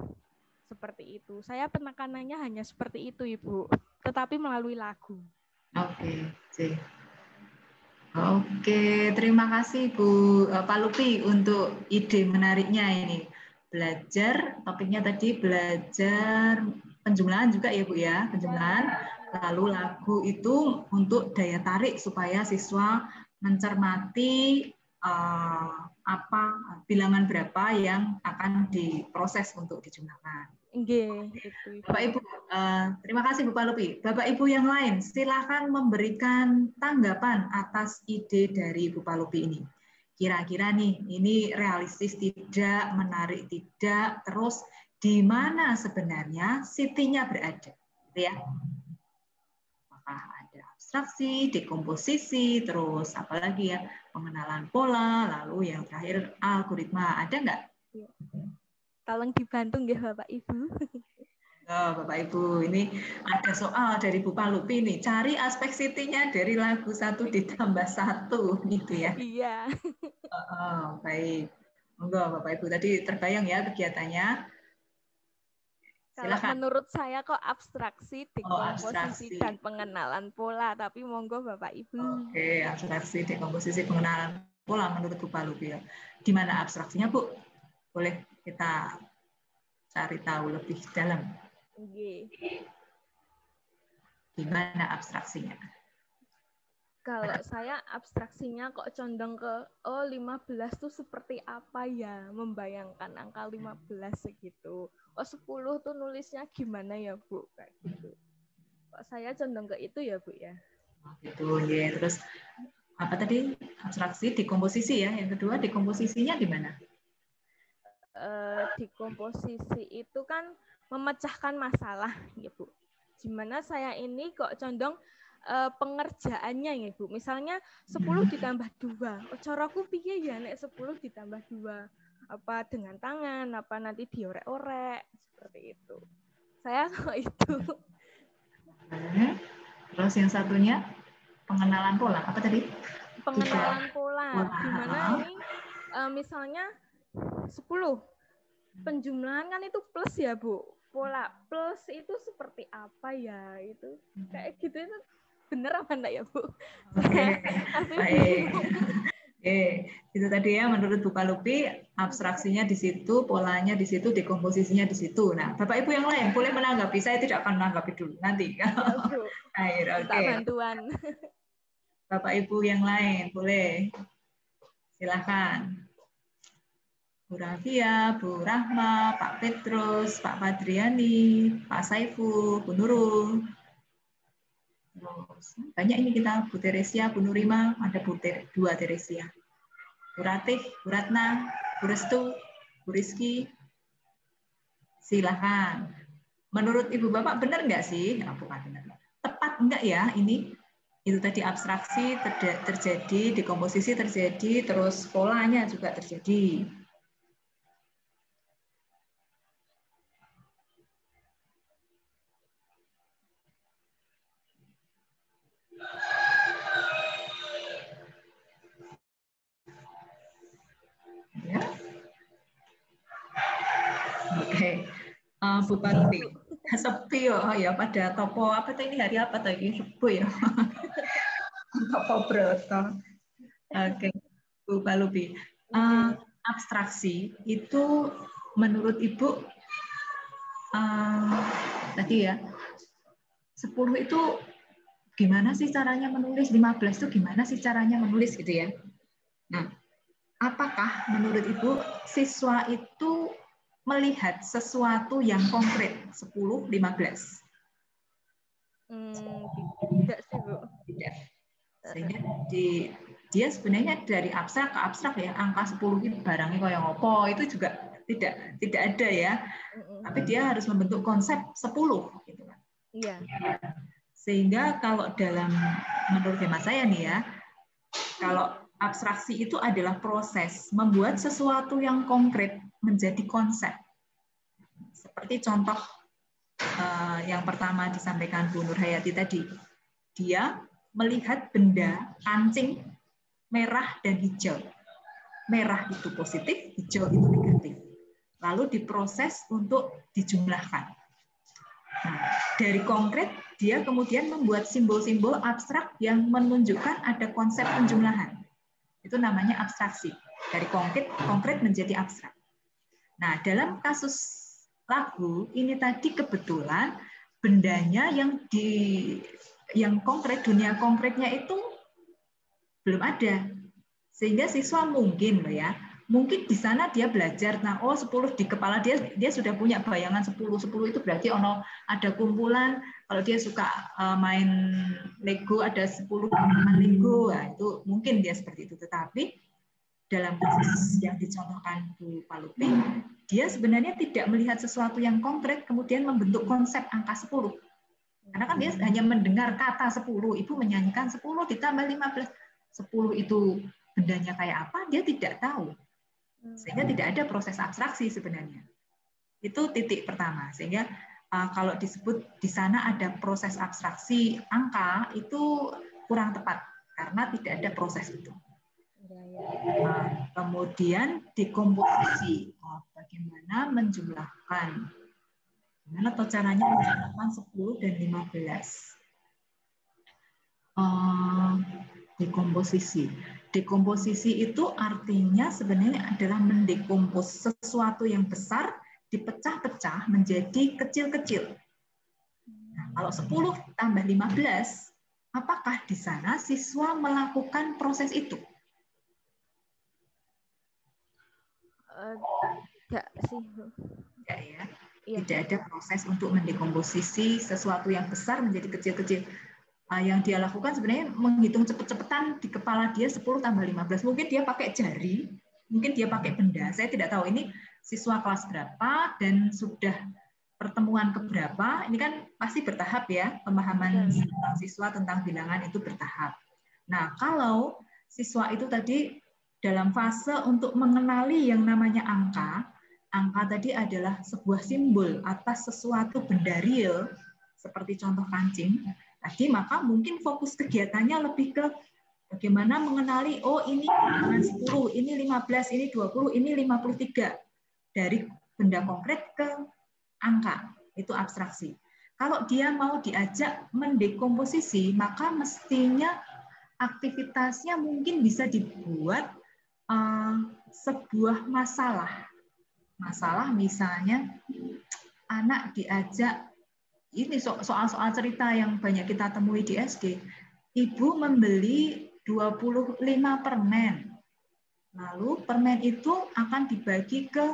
Seperti itu. Saya penekanannya hanya seperti itu, Ibu. Tetapi melalui lagu. Oke, terima kasih Bu Pak Lupi untuk ide menariknya ini. Belajar, topiknya tadi belajar penjumlahan juga ya Bu ya, penjumlahan. Lalu lagu itu untuk daya tarik supaya siswa mencermati bilangan berapa yang akan diproses untuk dijumlahkan. Itu. Bapak Ibu, terima kasih Bu Pak Lupi. Bapak Ibu yang lain, silakan memberikan tanggapan atas ide dari Bu Pak Lupi ini. Kira-kira nih, ini realistis tidak, menarik tidak, terus di mana sebenarnya Siti-nya berada, ya? Apakah ada abstraksi, dekomposisi, terus apalagi ya, pengenalan pola, lalu yang terakhir algoritma, ada nggak? Tolong dibantu ya Bapak Ibu. Bapak Ibu, ini ada soal dari Bu Pak Lupi nih, cari aspek Siti-nya dari lagu 1 ditambah 1 gitu ya. Iya. Baik. Monggo Bapak Ibu, tadi terbayang ya kegiatannya. Kalau menurut saya kok abstraksi, dekomposisi, dan pengenalan pola, tapi monggo Bapak Ibu. Oke, abstraksi, dekomposisi, pengenalan pola menurut Bu Pak Lupi. Di mana abstraksinya Bu? Boleh kita cari tahu lebih dalam. Gimana abstraksinya? Kalau saya abstraksinya kok condong ke 15 tuh seperti apa ya, membayangkan angka 15 segitu. 10 tuh nulisnya gimana ya Bu, kayak gitu. Kok saya condong ke itu ya Bu ya. Gitu ya. Terus apa tadi? Abstraksi, dekomposisi ya. Yang kedua dekomposisinya di mana? Dekomposisi itu kan memecahkan masalah ya Bu. Gimana saya ini kok condong pengerjaannya ya Bu. Misalnya 10 ditambah 2. Caraku piye ya nek 10 ditambah 2. Apa dengan tangan, apa nanti diorek-orek, seperti itu. Saya kok itu. Terus yang satunya pengenalan pola. Apa tadi? Pengenalan pola. Gimana ini misalnya 10. Penjumlahan kan itu plus ya Bu. Pola plus itu seperti apa ya itu? Kayak gitu itu bener apa enggak ya Bu? Oke, baik. Oke, itu tadi ya menurut Bu Pak Lupi, abstraksinya di situ, polanya di situ, dekomposisinya di situ. Nah, Bapak Ibu yang lain boleh menanggapi, saya tidak akan menanggapi dulu nanti. Ya, Bu. Oke. Bantuan. Bapak Ibu yang lain boleh, silakan. Bu Rafia, Bu Rahma, Pak Petrus, Pak Padriani, Pak Saifu, Bu Nurul. Terus, banyak ini kita, Bu Teresia, Bu Nurima, ada dua Teresia. Bu Ratih, Bu Ratna, Bu Restu, Bu Rizky. Silakan. Menurut Ibu Bapak benar nggak sih? Bukan benar. Tepat enggak ya ini? Itu tadi abstraksi terjadi, dekomposisi terjadi, terus polanya juga terjadi. Ya. Oke, Bu Panti, sepi ya pada topo apa tuh ini hari apa tadi sepi ya? Topo broto. Oke, Bu Palupi, abstraksi itu menurut Ibu tadi ya 10 itu gimana sih caranya menulis, 15 itu gimana sih caranya menulis gitu ya? Nah, apakah menurut Ibu siswa itu melihat sesuatu yang konkret 10, 15? Tidak sih Bu. Tidak. Sehingga dia sebenarnya dari abstrak ke abstrak ya, angka 10 itu barangnya kayak ngopo itu juga tidak ada ya. Tapi dia harus membentuk konsep 10 gitu kan. Iya. Sehingga kalau dalam menurut hemat saya nih ya, kalau abstraksi itu adalah proses membuat sesuatu yang konkret menjadi konsep. Seperti contoh yang pertama disampaikan Bu Nurhayati tadi, dia melihat benda kancing merah dan hijau. Merah itu positif, hijau itu negatif. Lalu diproses untuk dijumlahkan. Nah, dari konkret, dia kemudian membuat simbol-simbol abstrak yang menunjukkan ada konsep penjumlahan. Itu namanya abstraksi. Dari konkret menjadi abstrak. Nah, dalam kasus lagu ini tadi kebetulan bendanya yang konkret, dunia konkretnya itu belum ada. Sehingga siswa mungkin loh ya, mungkin di sana dia belajar, nah 10 di kepala dia sudah punya bayangan 10 itu berarti ada kumpulan, kalau dia suka main Lego ada 10 tanaman Lego, nah, itu mungkin dia seperti itu. Tetapi dalam kasus yang dicontohkan Bu Palupi, dia sebenarnya tidak melihat sesuatu yang konkret kemudian membentuk konsep angka 10. Karena kan dia hanya mendengar kata 10, Ibu menyanyikan 10 ditambah 15. 10 itu bendanya kayak apa, dia tidak tahu. Sehingga tidak ada proses abstraksi sebenarnya. Itu titik pertama. Sehingga kalau disebut di sana ada proses abstraksi angka, itu kurang tepat. Karena tidak ada proses itu. Kemudian dekomposisi. Bagaimana menjumlahkan. Gimana atau caranya menjumlahkan 10 dan 15. Dekomposisi. Dekomposisi itu artinya sebenarnya adalah mendekompos sesuatu yang besar dipecah-pecah menjadi kecil-kecil. Nah, kalau 10 tambah 15, apakah di sana siswa melakukan proses itu? Tidak sih. Tidak ya. Tidak ada proses untuk mendekomposisi sesuatu yang besar menjadi kecil-kecil. Yang dia lakukan sebenarnya menghitung cepet-cepetan di kepala dia 10 tambah 15. Mungkin dia pakai jari, mungkin dia pakai benda. Saya tidak tahu ini siswa kelas berapa dan sudah pertemuan keberapa. Ini kan pasti bertahap ya, pemahaman siswa tentang bilangan itu bertahap. Nah, kalau siswa itu tadi dalam fase untuk mengenali yang namanya angka, angka tadi adalah sebuah simbol atas sesuatu benda real, seperti contoh kancing, tadi maka mungkin fokus kegiatannya lebih ke bagaimana mengenali, oh ini bilangan 10, ini 15, ini 20, ini 53. Dari benda konkret ke angka, itu abstraksi. Kalau dia mau diajak mendekomposisi, maka mestinya aktivitasnya mungkin bisa dibuat sebuah masalah. Masalah misalnya anak diajak, ini soal-soal cerita yang banyak kita temui di SD. Ibu membeli 25 permen. Lalu permen itu akan dibagi ke,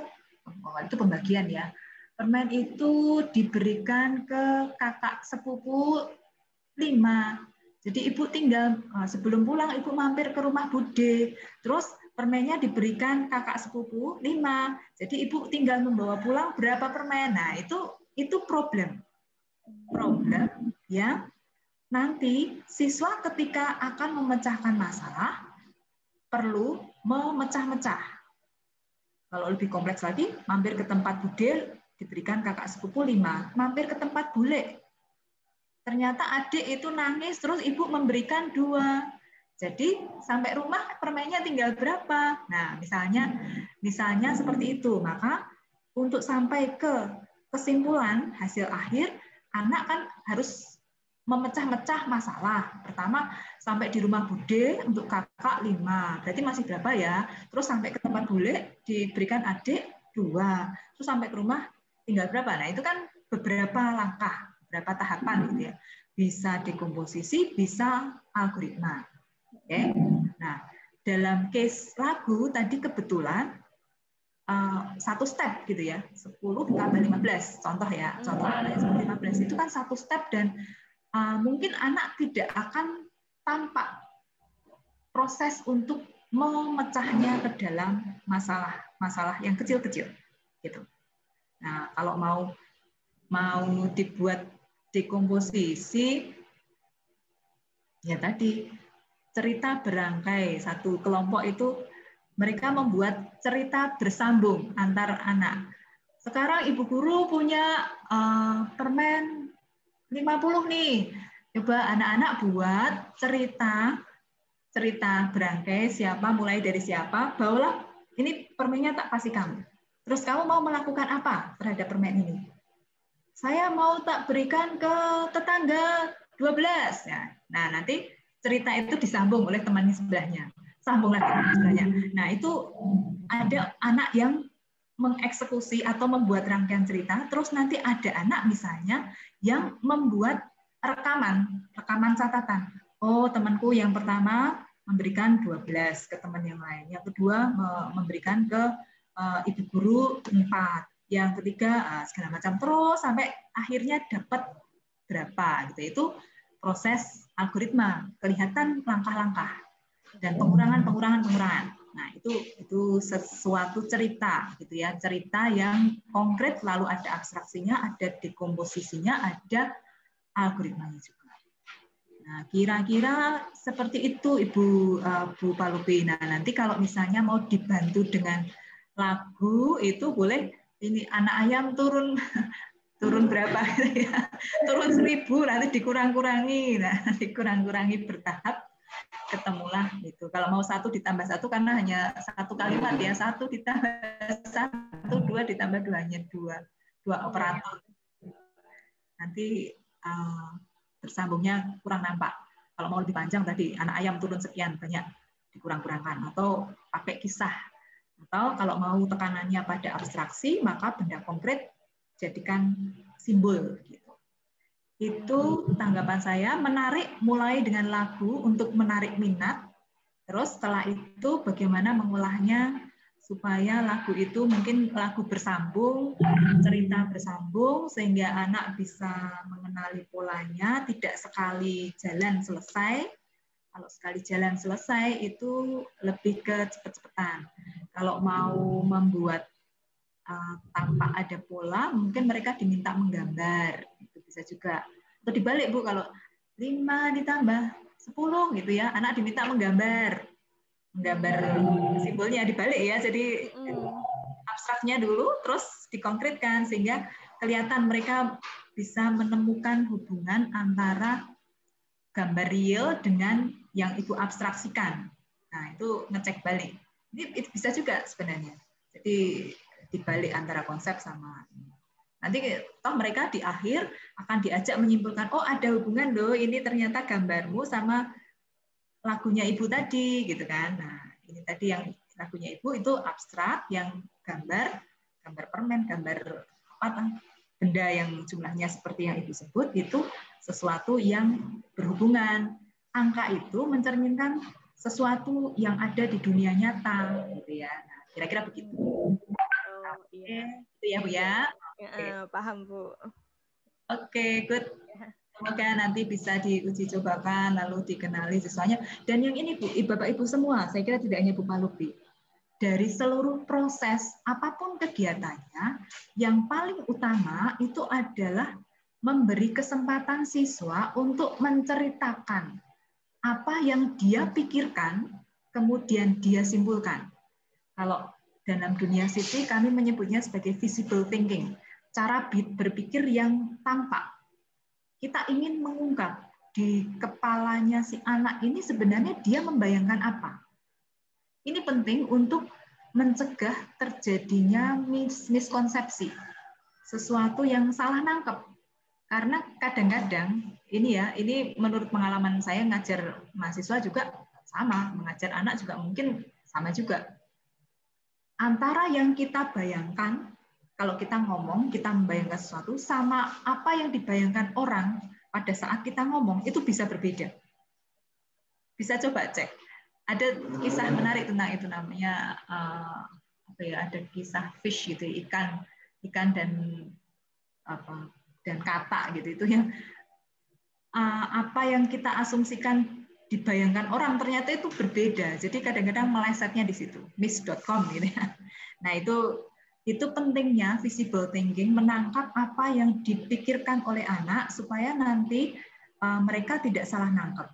itu pembagian ya. Permen itu diberikan ke kakak sepupu 5. Jadi ibu tinggal, sebelum pulang ibu mampir ke rumah Bude. Terus permennya diberikan kakak sepupu 5. Jadi ibu tinggal membawa pulang berapa permen. Nah, itu problem ya. Nanti siswa ketika akan memecahkan masalah perlu memecah-mecah. Kalau lebih kompleks lagi, mampir ke tempat Bude diberikan kakak sepupu 5, mampir ke tempat bule. Ternyata adik itu nangis terus ibu memberikan 2. Jadi sampai rumah permennya tinggal berapa? Nah, misalnya seperti itu. Maka untuk sampai ke kesimpulan hasil akhir, anak kan harus memecah-mecah masalah. Pertama, sampai di rumah Bude untuk kakak 5. Berarti masih berapa ya? Terus sampai ke tempat bule diberikan adik 2. Terus sampai ke rumah tinggal berapa? Nah, itu kan beberapa langkah, beberapa tahapan gitu ya. Bisa dekomposisi, bisa algoritma. Oke. Nah, dalam case lagu tadi kebetulan satu step gitu ya, 10 tambah 15 contoh ya, contoh 15 itu kan satu step dan mungkin anak tidak akan tampak proses untuk memecahnya ke dalam masalah yang kecil-kecil gitu. Nah, kalau mau dibuat dekomposisi Ya tadi cerita berangkai, satu kelompok itu mereka membuat cerita bersambung antar anak. Sekarang ibu guru punya permen 50 nih. Coba anak-anak buat cerita berangkai, siapa mulai dari siapa, bawalah ini permennya tak kasih kamu. Terus kamu mau melakukan apa terhadap permen ini? Saya mau tak berikan ke tetangga 12. Ya. Nah, nanti cerita itu disambung oleh temannya sebelahnya. Sambung lagi sebelahnya. Nah, itu ada anak yang mengeksekusi atau membuat rangkaian cerita, terus nanti ada anak misalnya yang membuat rekaman catatan. Oh, temanku yang pertama memberikan 12 ke teman yang lain. Yang kedua memberikan ke ibu guru 4. Yang ketiga segala macam, terus sampai akhirnya dapat berapa gitu. Itu proses algoritma, kelihatan langkah-langkah dan pengurangan. Nah, itu sesuatu cerita gitu ya, cerita yang konkret, lalu ada abstraksinya, ada dekomposisinya, ada algoritmanya juga. Nah, kira-kira seperti itu Bu Palupi. Nah, nanti kalau misalnya mau dibantu dengan lagu itu boleh ini anak ayam turun berapa gitu ya. Turun 1000 nanti dikurang-kurangi. Nah, dikurang-kurangi bertahap ketemulah gitu. Kalau mau 1 ditambah 1 karena hanya 1 kalimat ya, 1 ditambah 1, 2 ditambah 2 hanya 2 operator. Nanti bersambungnya kurang nampak. Kalau mau lebih panjang tadi anak ayam turun sekian banyak dikurang-kurangkan atau pakai kisah. Atau kalau mau tekanannya pada abstraksi maka benda konkret jadikan simbol gitu. Itu tanggapan saya, menarik mulai dengan lagu untuk menarik minat. Terus setelah itu bagaimana mengolahnya supaya lagu itu mungkin lagu bersambung, cerita bersambung, sehingga anak bisa mengenali polanya, tidak sekali jalan selesai. Kalau sekali jalan selesai itu lebih ke cepet-cepetan. Kalau mau membuat tanpa ada pola, mungkin mereka diminta menggambar. Itu bisa juga. Atau dibalik Bu, kalau 5 ditambah 10 gitu ya, anak diminta menggambar simbolnya dibalik ya, jadi abstraknya dulu terus dikonkretkan sehingga kelihatan mereka bisa menemukan hubungan antara gambar real dengan yang ibu abstraksikan. Nah, itu ngecek balik. Ini bisa juga sebenarnya. Jadi dibalik antara konsep sama nanti toh mereka di akhir akan diajak menyimpulkan, oh ada hubungan loh, ini ternyata gambarmu sama lagunya ibu tadi gitu kan. Nah, ini tadi yang lagunya ibu itu abstrak, yang gambar permen, gambar apa benda yang jumlahnya seperti yang ibu sebut itu sesuatu yang berhubungan. Angka itu mencerminkan sesuatu yang ada di dunia nyata gitu ya. Nah, kira-kira begitu. Iya. Itu ya Bu ya. Paham Bu. Oke, good. Semoga nanti bisa diuji cobakan, lalu dikenali siswanya. Dan yang ini Bu, Bapak Ibu semua, saya kira tidak hanya Bu Palupi. Dari seluruh proses, apapun kegiatannya, yang paling utama itu adalah memberi kesempatan siswa untuk menceritakan apa yang dia pikirkan, kemudian dia simpulkan. Kalau dalam dunia CT kami menyebutnya sebagai visible thinking, cara berpikir yang tampak. Kita ingin mengungkap di kepalanya si anak ini sebenarnya dia membayangkan apa. Ini penting untuk mencegah terjadinya miskonsepsi, sesuatu yang salah nangkep. Karena kadang-kadang ini menurut pengalaman saya ngajar mahasiswa juga sama, mengajar anak juga mungkin sama juga. Antara yang kita bayangkan, kalau kita ngomong, kita membayangkan sesuatu, sama apa yang dibayangkan orang pada saat kita ngomong, itu bisa berbeda. Bisa coba cek. Ada kisah menarik tentang itu, namanya ada kisah fish gitu, ikan dan kata gitu, itu yang apa yang kita asumsikan dibayangkan orang ternyata itu berbeda. Jadi kadang-kadang melesetnya di situ, miss.com gitu ya. Nah, itu pentingnya visible thinking, menangkap apa yang dipikirkan oleh anak supaya nanti mereka tidak salah nangkep.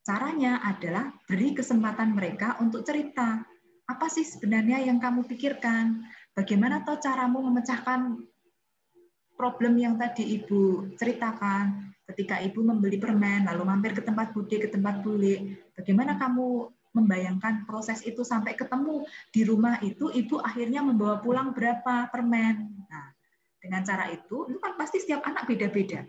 Caranya adalah beri kesempatan mereka untuk cerita. Apa sih sebenarnya yang kamu pikirkan? Bagaimana toh caramu memecahkan problem yang tadi Ibu ceritakan? Ketika Ibu membeli permen, lalu mampir ke tempat bule, bagaimana kamu membayangkan proses itu sampai ketemu di rumah itu, Ibu akhirnya membawa pulang berapa permen? Nah, dengan cara itu kan pasti setiap anak beda-beda.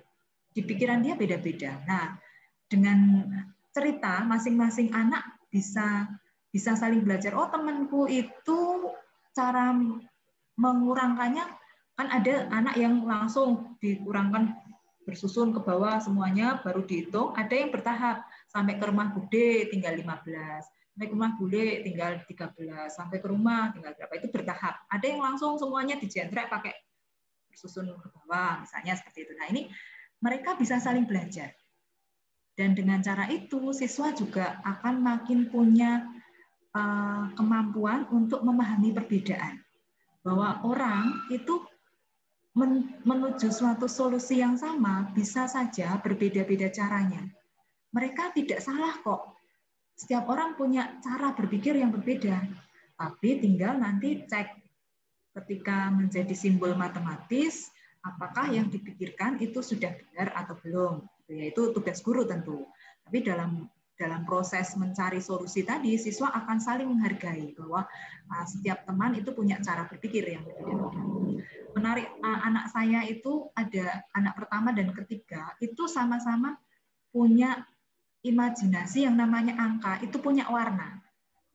Di pikiran dia beda-beda. Nah, dengan cerita masing-masing anak bisa saling belajar. Oh, temanku itu cara mengurangkannya kan ada anak yang langsung dikurangkan bersusun ke bawah semuanya baru dihitung, ada yang bertahap sampai ke rumah bude tinggal 15, sampai ke rumah bule tinggal 13, sampai ke rumah tinggal berapa, itu bertahap. Ada yang langsung semuanya dijendrek pakai bersusun ke bawah misalnya seperti itu. Nah, ini mereka bisa saling belajar. Dan dengan cara itu, siswa juga akan makin punya kemampuan untuk memahami perbedaan. Bahwa orang itu menuju suatu solusi yang sama bisa saja berbeda-beda caranya. Mereka tidak salah kok. Setiap orang punya cara berpikir yang berbeda. Tapi tinggal nanti cek ketika menjadi simbol matematis, apakah yang dipikirkan itu sudah benar atau belum. Yaitu tugas guru tentu. Tapi dalam proses mencari solusi tadi, siswa akan saling menghargai bahwa setiap teman itu punya cara berpikir yang berbeda-beda. Menarik, anak saya itu ada anak pertama dan ketiga, itu sama-sama punya imajinasi yang namanya angka, itu punya warna.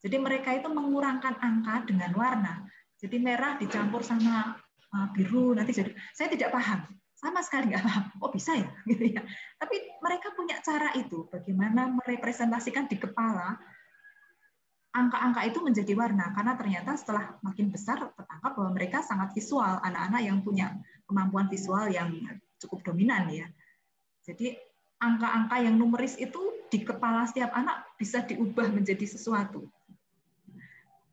Jadi mereka itu mengurangkan angka dengan warna. Jadi merah dicampur sama biru, nanti jadi, saya tidak paham. Sama sekali nggak paham. Oh bisa ya, gitu ya. Tapi mereka punya cara itu, bagaimana merepresentasikan di kepala angka-angka itu menjadi warna. Karena ternyata setelah makin besar tertangkap bahwa mereka sangat visual, anak-anak yang punya kemampuan visual yang cukup dominan ya. Jadi angka-angka yang numeris itu di kepala setiap anak bisa diubah menjadi sesuatu.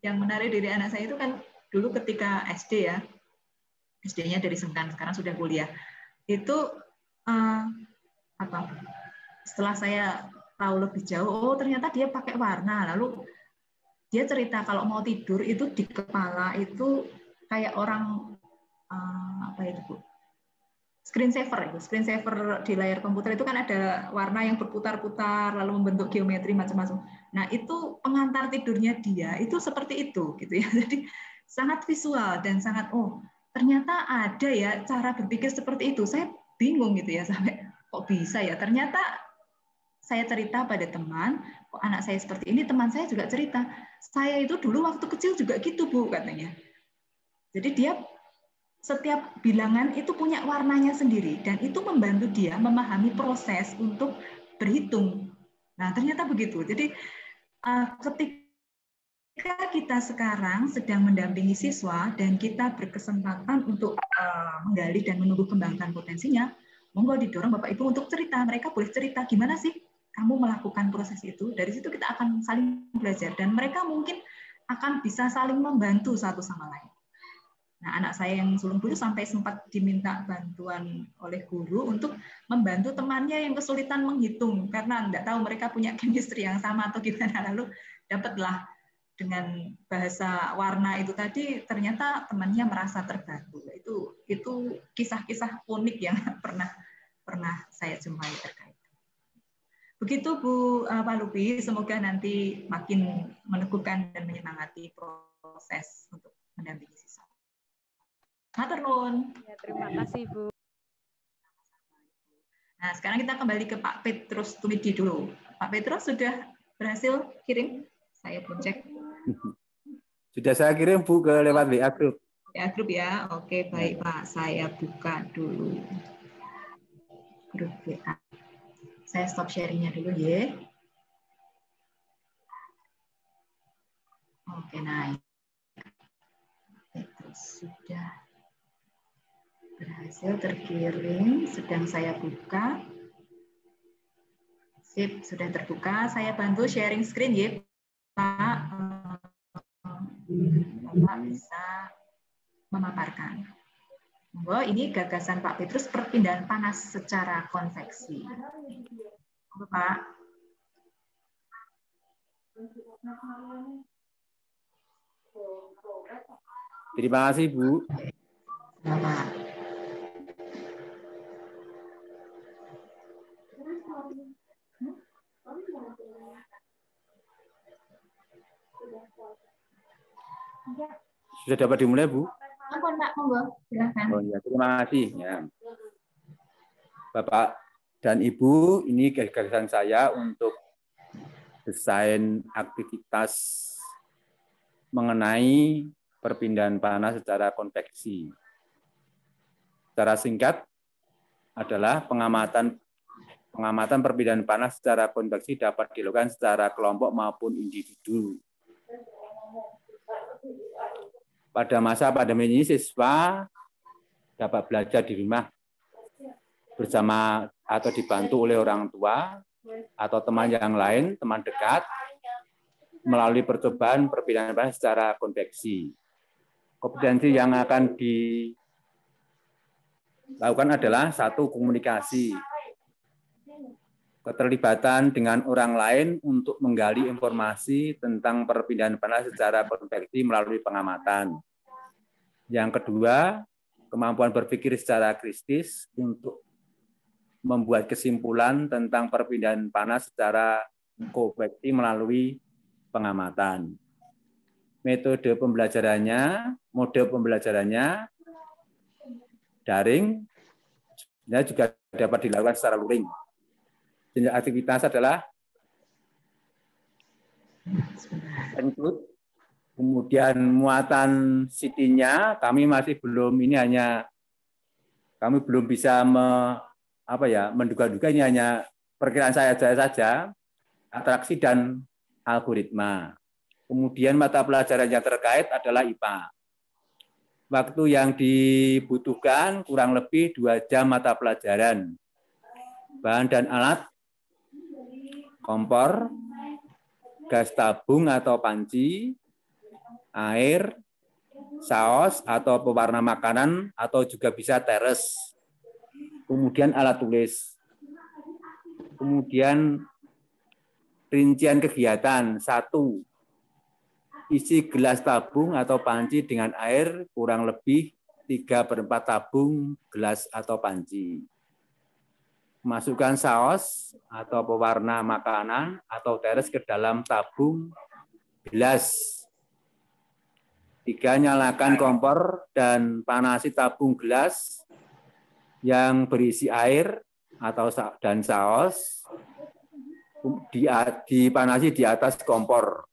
Yang menarik dari anak saya itu kan dulu ketika SD ya, SD-nya dari Sengkan, sekarang sudah kuliah. Itu setelah saya tahu lebih jauh, oh ternyata dia pakai warna. Lalu dia cerita kalau mau tidur itu di kepala itu kayak orang screen saver di layar komputer itu kan ada warna yang berputar-putar lalu membentuk geometri macam-macam. Nah itu pengantar tidurnya dia itu seperti itu gitu ya. Jadi sangat visual dan sangat ternyata ada ya cara berpikir seperti itu. Saya bingung gitu ya sampai kok bisa ya. Ternyata saya cerita pada teman, kok anak saya seperti ini, teman saya juga cerita. Saya itu dulu waktu kecil juga gitu, Bu, katanya. Jadi dia setiap bilangan itu punya warnanya sendiri dan itu membantu dia memahami proses untuk berhitung. Nah, ternyata begitu. Jadi ketika kita sekarang sedang mendampingi siswa dan kita berkesempatan untuk menggali dan menumbuh kembangkan potensinya, monggo didorong Bapak Ibu untuk cerita. Mereka boleh cerita gimana sih kamu melakukan proses itu. Dari situ kita akan saling belajar dan mereka mungkin akan bisa saling membantu satu sama lain. Nah, anak saya yang sulung bulu sampai sempat diminta bantuan oleh guru untuk membantu temannya yang kesulitan menghitung karena tidak tahu mereka punya chemistry yang sama atau gimana. Lalu dapatlah dengan bahasa warna itu tadi, ternyata temannya merasa terbantu. Itu kisah-kisah unik yang pernah saya jumpai terkait. Begitu Bu Pak Lupi, semoga nanti makin meneguhkan dan menyemangati proses untuk mendampingi siswa. Matur nuwun. Ya, terima kasih, Bu. Nah, sekarang kita kembali ke Pak Petrus Tumidi dulu. Pak Petrus sudah berhasil kirim? Saya belum cek. Sudah saya kirim, Bu, ke lewat WA Group. WA Group ya. Oke, baik, Pak. Saya buka dulu grup WA. Saya stop sharing-nya dulu ya. Oke, naik. Petrus sudah berhasil terkirim, sedang saya buka. Sip, sudah terbuka. Saya bantu sharing screen ya, Pak. Bapak bisa memaparkan. Oh, ini gagasan Pak Petrus perpindahan panas secara konveksi. Pak. Terima kasih, Bu. Sudah dapat dimulai, Bu? Oh ya, terima kasih. Ya. Bapak dan Ibu, ini gagasan saya untuk desain aktivitas mengenai perpindahan panas secara konveksi. Secara singkat adalah pengamatan perpindahan panas secara konveksi dapat dilakukan secara kelompok maupun individu. Pada masa pandemi ini siswa dapat belajar di rumah bersama atau dibantu oleh orang tua atau teman yang lain, teman dekat, melalui percobaan perpindahan panas secara konveksi. Kompetensi yang akan dilakukan adalah satu, komunikasi, keterlibatan dengan orang lain untuk menggali informasi tentang perpindahan panas secara konveksi melalui pengamatan. Yang kedua, kemampuan berpikir secara kritis untuk membuat kesimpulan tentang perpindahan panas secara konveksi melalui pengamatan. Mode pembelajarannya daring, juga dapat dilakukan secara luring. Jenis aktivitas adalah include, kemudian muatan CD-nya kami masih belum, kami belum bisa menduga-duga, ini hanya perkiraan saya saja, atraksi dan algoritma. Kemudian mata pelajaran yang terkait adalah IPA. Waktu yang dibutuhkan kurang lebih 2 jam mata pelajaran. Bahan dan alat, kompor, gas tabung atau panci, air, saus atau pewarna makanan, atau juga bisa teres. Kemudian alat tulis. Kemudian rincian kegiatan. 1. Isi gelas tabung atau panci dengan air kurang lebih 3/4 tabung gelas atau panci. Masukkan saus atau pewarna makanan atau teres ke dalam tabung gelas. 3. Nyalakan kompor dan panasi tabung gelas yang berisi air dan saus, dipanasi di atas kompor.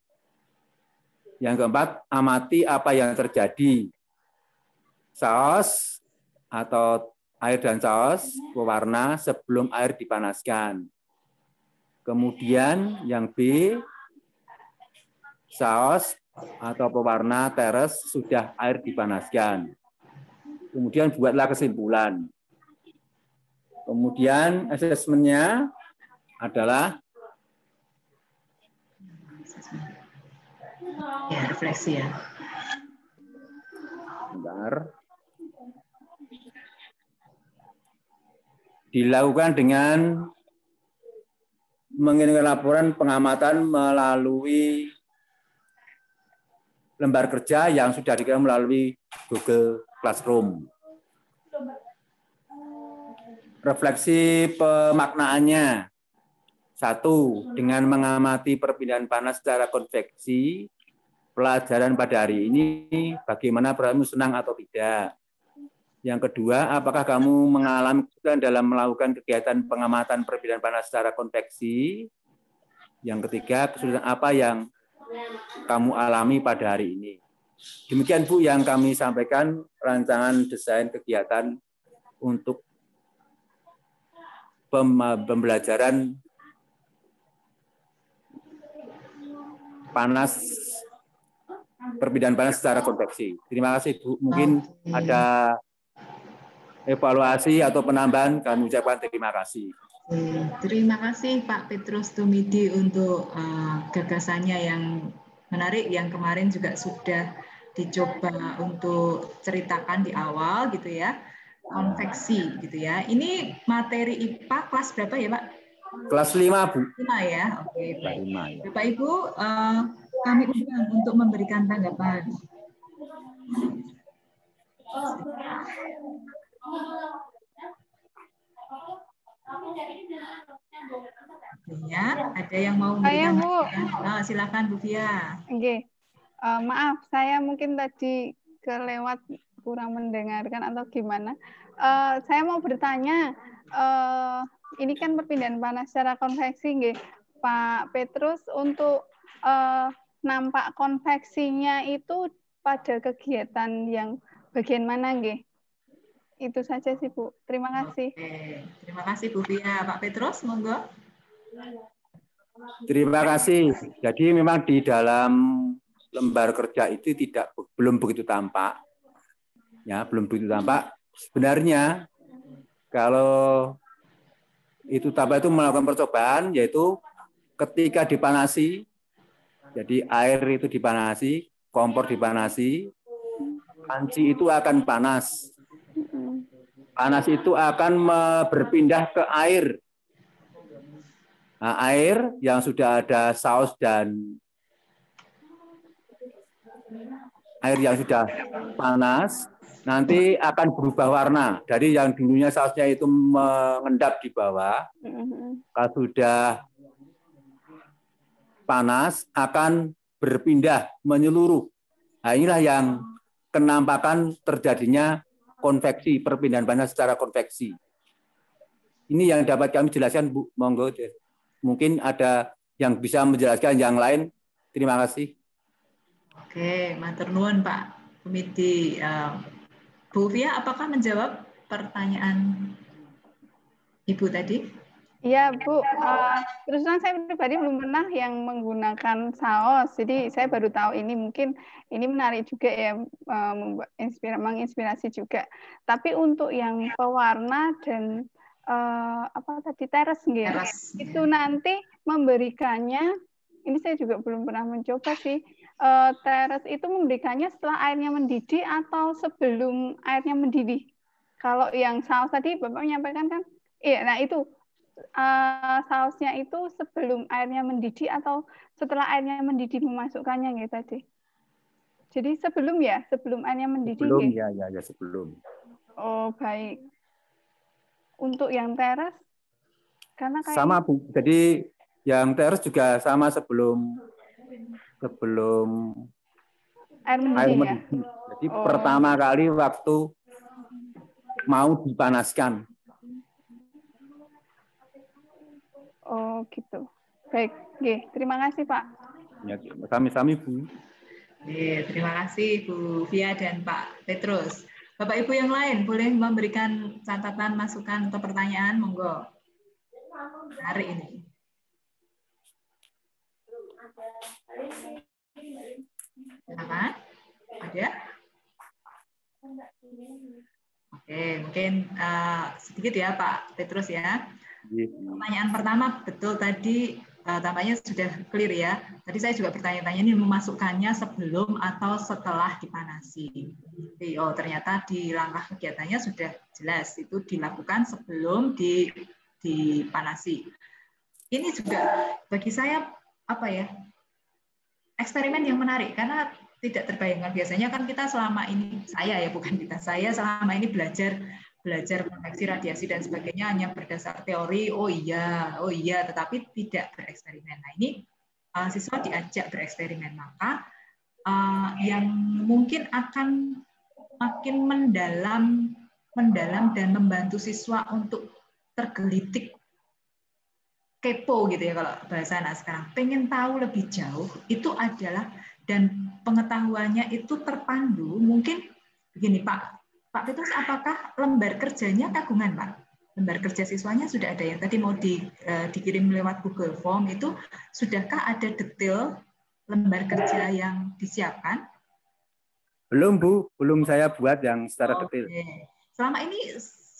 Yang keempat, amati apa yang terjadi. Saus atau air dan saus pewarna sebelum air dipanaskan. Kemudian yang B, saus atau pewarna teres sudah air dipanaskan. Kemudian buatlah kesimpulan. Kemudian asesmennya adalah refleksi ya. Bentar. Dilakukan dengan mengirimkan laporan pengamatan melalui lembar kerja yang sudah dikirim melalui Google Classroom. Refleksi pemaknaannya. 1. Dengan mengamati perpindahan panas secara konveksi, pelajaran pada hari ini bagaimana perasaanmu senang atau tidak. Yang kedua, apakah kamu mengalami kesulitan dalam melakukan kegiatan pengamatan perpindahan panas secara konveksi? Yang ketiga, kesulitan apa yang kamu alami pada hari ini? Demikian Bu yang kami sampaikan rancangan desain kegiatan untuk pembelajaran perpindahan panas secara konveksi. Terima kasih Bu. Mungkin ada evaluasi atau penambahan, kami ucapkan terima kasih. Terima kasih Pak Petrus Tumidi untuk gagasannya yang menarik, yang kemarin juga sudah dicoba untuk ceritakan di awal gitu ya, konveksi gitu ya. Ini materi IPA kelas berapa ya Pak? Kelas 5 Bu. 5 ya, oke. Baik. 5, ya. Bapak Ibu, kami undang untuk memberikan tanggapan. Ya, ada yang mau memberikan tanggapan? Silakan Bu Fia. Oke. Maaf, saya mungkin tadi kelewat kurang mendengarkan atau gimana. Saya mau bertanya, ini kan perpindahan panas secara konveksi, nggih, Pak Petrus, untuk nampak konveksinya itu pada kegiatan yang bagian mana, nggih? Itu saja sih, Bu. Terima kasih. Oke. Terima kasih Bu Fia. Pak Petrus, monggo. Terima kasih. Jadi memang di dalam lembar kerja itu belum begitu tampak, ya belum begitu tampak. Sebenarnya kalau itu tampak itu melakukan percobaan, yaitu ketika dipanasi, jadi air itu dipanasi, kompor dipanasi, panci itu akan panas. Panas itu akan berpindah ke air. Nah, air yang sudah ada saus dan air yang sudah panas nanti akan berubah warna. Dari yang dulunya sausnya itu mengendap di bawah, kalau sudah panas akan berpindah menyeluruh. Nah, inilah yang kenampakan terjadinya konveksi, perpindahan panas secara konveksi. Ini yang dapat kami jelaskan, Bu. Monggo. Mungkin ada yang bisa menjelaskan yang lain. Terima kasih. Oke, matur nuwun Pak Komiti. Bu Fia, apakah menjawab pertanyaan Ibu tadi? Iya, Bu. Terus terang saya pribadi belum pernah yang menggunakan saus. Jadi saya baru tahu ini, mungkin ini menarik juga ya, menginspirasi juga. Tapi untuk yang pewarna dan apa tadi teres, itu nanti memberikannya, ini saya juga belum pernah mencoba sih. Teres itu memberikannya setelah airnya mendidih atau sebelum airnya mendidih? Kalau yang saus tadi Bapak menyampaikan kan, iya, nah itu sausnya itu sebelum airnya mendidih atau setelah airnya mendidih memasukkannya gitu tadi. Jadi sebelum ya, sebelum airnya mendidih. Sebelum ya sebelum. Oh, baik. Untuk yang teres karena kayak sama Bu. Jadi yang teres juga sama sebelum air mendidih. Ya? Jadi pertama kali waktu mau dipanaskan. Oh gitu. Baik, terima kasih Pak. Ya, sami-sami Bu. Terima kasih Bu Fia dan Pak Petrus. Bapak Ibu yang lain boleh memberikan catatan, masukan atau pertanyaan, monggo. Hari ini. Silakan. Ada? Oke, mungkin sedikit ya Pak Petrus ya. Pertanyaan pertama, betul tadi tampaknya sudah clear ya. Tadi saya juga bertanya-tanya ini memasukkannya sebelum atau setelah dipanasi. Oh, ternyata di langkah kegiatannya sudah jelas itu dilakukan sebelum dipanasi. Ini juga bagi saya apa ya? Eksperimen yang menarik karena tidak terbayangkan. Biasanya kan kita selama ini, saya selama ini belajar konveksi, radiasi dan sebagainya hanya berdasar teori, oh iya, tetapi tidak bereksperimen. Nah, ini siswa diajak bereksperimen, maka yang mungkin akan makin mendalam dan membantu siswa untuk tergelitik, kepo gitu ya kalau bahasa anak sekarang, pengen tahu lebih jauh, itu adalah dan pengetahuannya itu terpandu. Mungkin begini Pak Petrus, apakah lembar kerjanya kagungan Pak? Lembar kerja siswanya sudah ada yang tadi mau dikirim lewat Google Form, itu sudahkah ada detail lembar kerja yang disiapkan? Belum Bu, belum saya buat yang secara detail.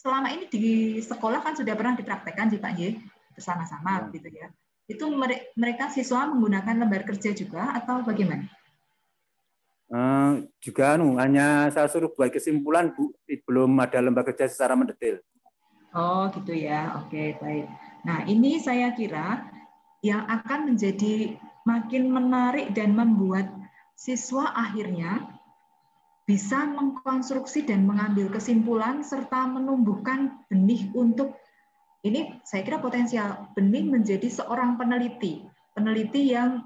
Selama ini di sekolah kan sudah pernah dipraktekkan sih Pak Y, bersama-sama gitu ya. Itu mereka siswa menggunakan lembar kerja juga atau bagaimana? Juga hanya saya suruh buat kesimpulan Bu, belum ada lembar kerja secara mendetail. Oh gitu ya, oke baik. Nah ini saya kira yang akan menjadi makin menarik dan membuat siswa akhirnya bisa mengkonstruksi dan mengambil kesimpulan serta menumbuhkan benih untuk, ini saya kira potensial, benih menjadi seorang peneliti yang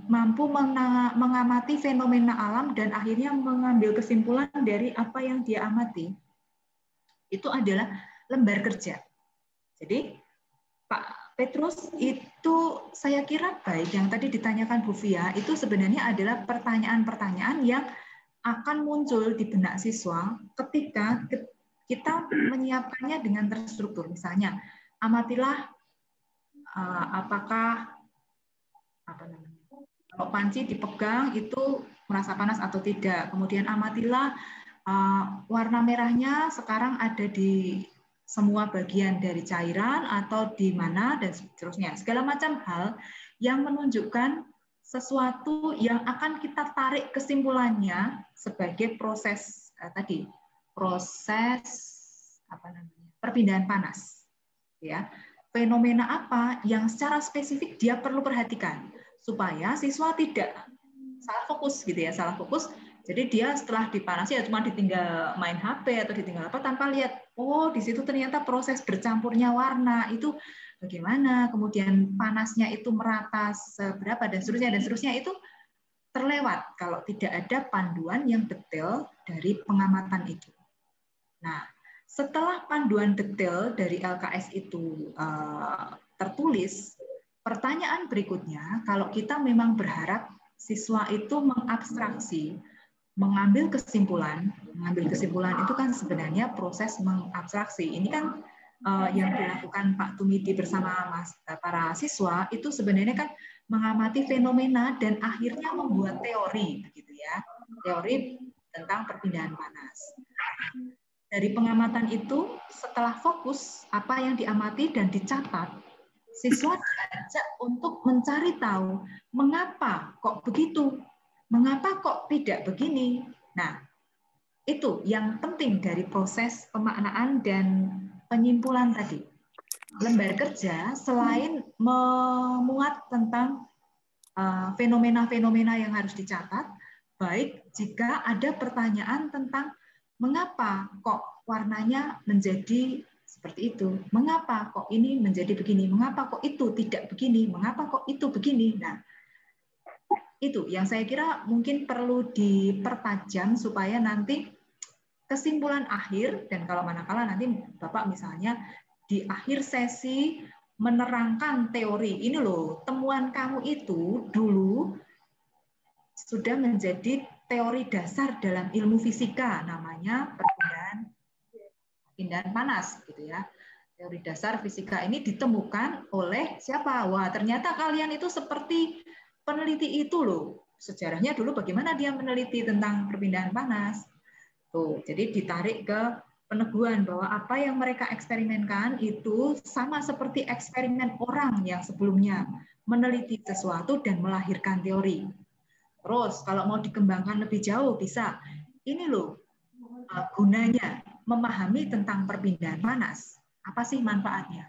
mampu mengamati fenomena alam dan akhirnya mengambil kesimpulan dari apa yang dia amati. Itu adalah lembar kerja. Jadi Pak Petrus, itu saya kira baik yang tadi ditanyakan Bu Fia, itu sebenarnya adalah pertanyaan-pertanyaan yang akan muncul di benak siswa ketika kita menyiapkannya dengan terstruktur. Misalnya, amatilah apakah kalau panci dipegang itu merasa panas atau tidak. Kemudian amatilah warna merahnya sekarang ada di semua bagian dari cairan atau di mana, dan seterusnya. Segala macam hal yang menunjukkan sesuatu yang akan kita tarik kesimpulannya sebagai proses perpindahan panas. Ya. Fenomena apa yang secara spesifik dia perlu perhatikan supaya siswa tidak salah fokus gitu ya, salah fokus. Jadi dia setelah dipanasi ya cuma ditinggal main HP atau ditinggal apa tanpa lihat, oh di situ ternyata proses bercampurnya warna itu bagaimana, kemudian panasnya itu merata seberapa dan seterusnya itu terlewat kalau tidak ada panduan yang detail dari pengamatan itu. Nah, setelah panduan detail dari LKS itu tertulis, pertanyaan berikutnya, kalau kita memang berharap siswa itu mengabstraksi, mengambil kesimpulan itu kan sebenarnya proses mengabstraksi. Ini kan yang dilakukan Pak Tumidi bersama para siswa itu sebenarnya kan mengamati fenomena dan akhirnya membuat teori, begitu ya, teori tentang perpindahan panas. Dari pengamatan itu, setelah fokus apa yang diamati dan dicatat, siswa diajak untuk mencari tahu mengapa kok begitu. Mengapa kok tidak begini? Nah, itu yang penting dari proses pemaknaan dan penyimpulan tadi. Lembar kerja selain memuat tentang fenomena-fenomena yang harus dicatat, baik jika ada pertanyaan tentang mengapa kok warnanya menjadi seperti itu, mengapa kok ini menjadi begini, mengapa kok itu tidak begini, mengapa kok itu begini. Nah, itu yang saya kira mungkin perlu dipertajam supaya nanti kesimpulan akhir, dan kalau manakala nanti Bapak misalnya di akhir sesi menerangkan teori, ini loh temuan kamu itu dulu sudah menjadi teori dasar dalam ilmu fisika, namanya perpindahan panas gitu ya. Teori dasar fisika ini ditemukan oleh siapa? Wah, ternyata kalian itu seperti peneliti itu loh. Sejarahnya dulu bagaimana dia meneliti tentang perpindahan panas. Tuh, jadi ditarik ke peneguhan bahwa apa yang mereka eksperimenkan itu sama seperti eksperimen orang yang sebelumnya meneliti sesuatu dan melahirkan teori. Terus kalau mau dikembangkan lebih jauh bisa. Ini loh gunanya memahami tentang perpindahan panas. Apa sih manfaatnya?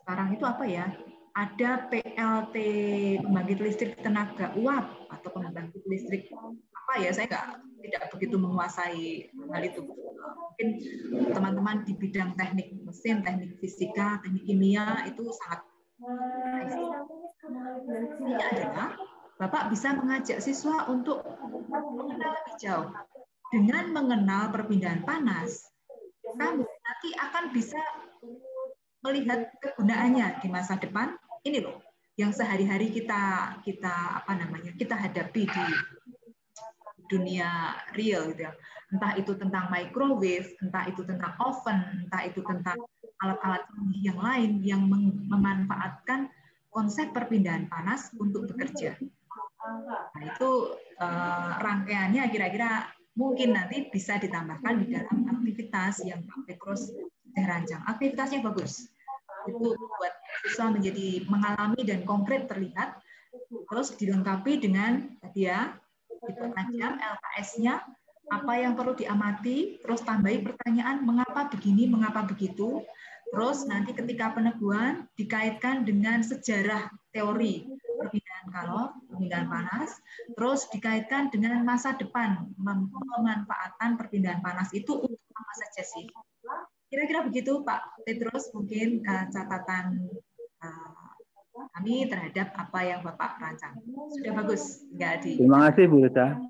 Sekarang itu apa ya? Ada PLT, pembangkit listrik tenaga uap atau pembangkit listrik apa ya? Saya tidak begitu menguasai hal itu. Mungkin teman-teman di bidang teknik mesin, teknik fisika, teknik kimia itu sangat. Ini adalah Bapak bisa mengajak siswa untuk mengenal lebih jauh. Dengan mengenal perpindahan panas, kamu nanti akan bisa melihat kegunaannya di masa depan. Ini loh yang sehari-hari kita hadapi di dunia real gitu ya. Entah itu tentang microwave, entah itu tentang oven, entah itu tentang alat-alat yang lain yang memanfaatkan konsep perpindahan panas untuk bekerja. Nah, itu rangkaiannya kira-kira mungkin nanti bisa ditambahkan di dalam aktivitas yang Pak Petrus sudah rancang. Aktivitasnya bagus. Itu buat siswa menjadi mengalami dan konkret terlihat, terus dilengkapi dengan tadi ya, dipertajam LKS-nya, apa yang perlu diamati, terus tambahi pertanyaan mengapa begini, mengapa begitu, terus nanti ketika peneguhan dikaitkan dengan sejarah teori perpindahan kalau perpindahan panas, terus dikaitkan dengan masa depan, pemanfaatan perpindahan panas itu untuk apa saja sih? Kira-kira begitu Pak Petrus, mungkin catatan kami terhadap apa yang Bapak rancang. Sudah bagus, enggak di. Terima kasih Bu Rita.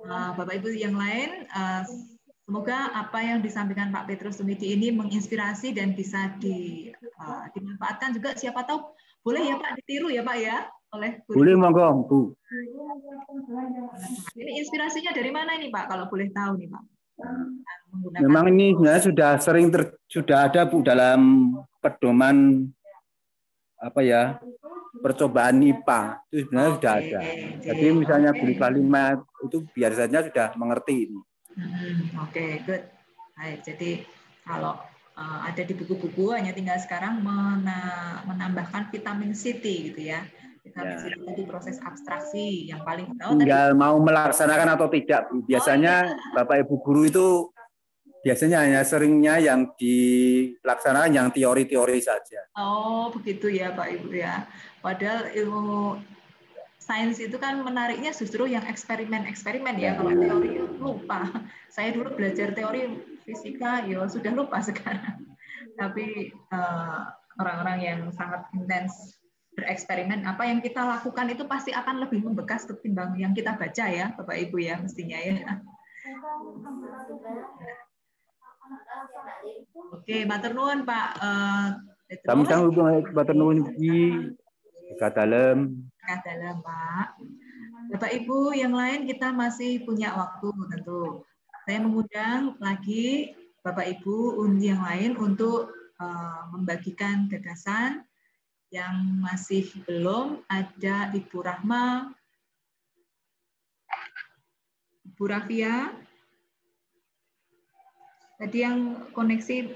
Bapak Ibu yang lain, semoga apa yang disampaikan Pak Petrus Sumidi ini menginspirasi dan bisa dimanfaatkan juga. Siapa tahu boleh ya Pak ditiru ya Pak ya oleh guru. Boleh monggo Bu. Ini inspirasinya dari mana ini Pak kalau boleh tahu nih Pak? Memang ini sebenarnya sudah ada Bu dalam pedoman apa ya, percobaan IPA itu sebenarnya sudah ada. Jadi misalnya guru kalimat itu biasanya sudah mengerti ini. Oke, good. Baik, jadi kalau ada di buku-buku hanya tinggal sekarang menambahkan vitamin C gitu ya. Vitamin C itu proses abstraksi yang paling tahu. Tinggal mau melaksanakan atau tidak Bu. Biasanya Bapak Ibu guru itu biasanya hanya seringnya yang dilaksanakan yang teori-teori saja. Oh, begitu ya Pak Ibu ya. Padahal ilmu sains itu kan menariknya justru yang eksperimen-eksperimen ya. Kalau teori lupa. Saya dulu belajar teori fisika, ya sudah lupa sekarang. Tapi orang-orang yang sangat intens bereksperimen, apa yang kita lakukan itu pasti akan lebih membekas ketimbang yang kita baca ya, Bapak Ibu ya, mestinya ya. Oke, matur nuwun Pak. Sami-sami matur nuwun iki ka dalem. Ka dalem Pak. Bapak Ibu yang lain kita masih punya waktu tentu. Saya mengundang lagi Bapak Ibu yang lain untuk membagikan gagasan. Yang masih belum ada Ibu Rahma, Ibu Rafia. Tadi yang koneksi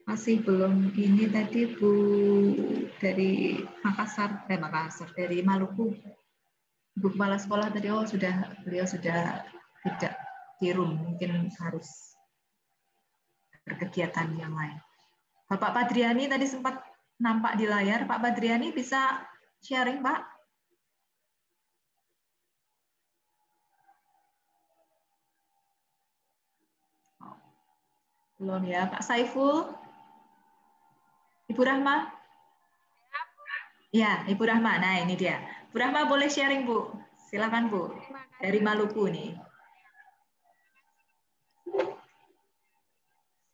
masih belum ini tadi Bu dari Makassar, dari Maluku. Ibu Kepala Sekolah tadi beliau sudah tidak di room, mungkin harus berkegiatan yang lain. Bapak Padriani tadi sempat nampak di layar. Pak Padriani bisa sharing Pak? Belum ya, Pak Saiful? Ibu Rahma? Ya, Ibu Rahma. Nah, ini dia. Bu Rahma boleh sharing, Bu. Silakan, Bu. Dari Maluku nih.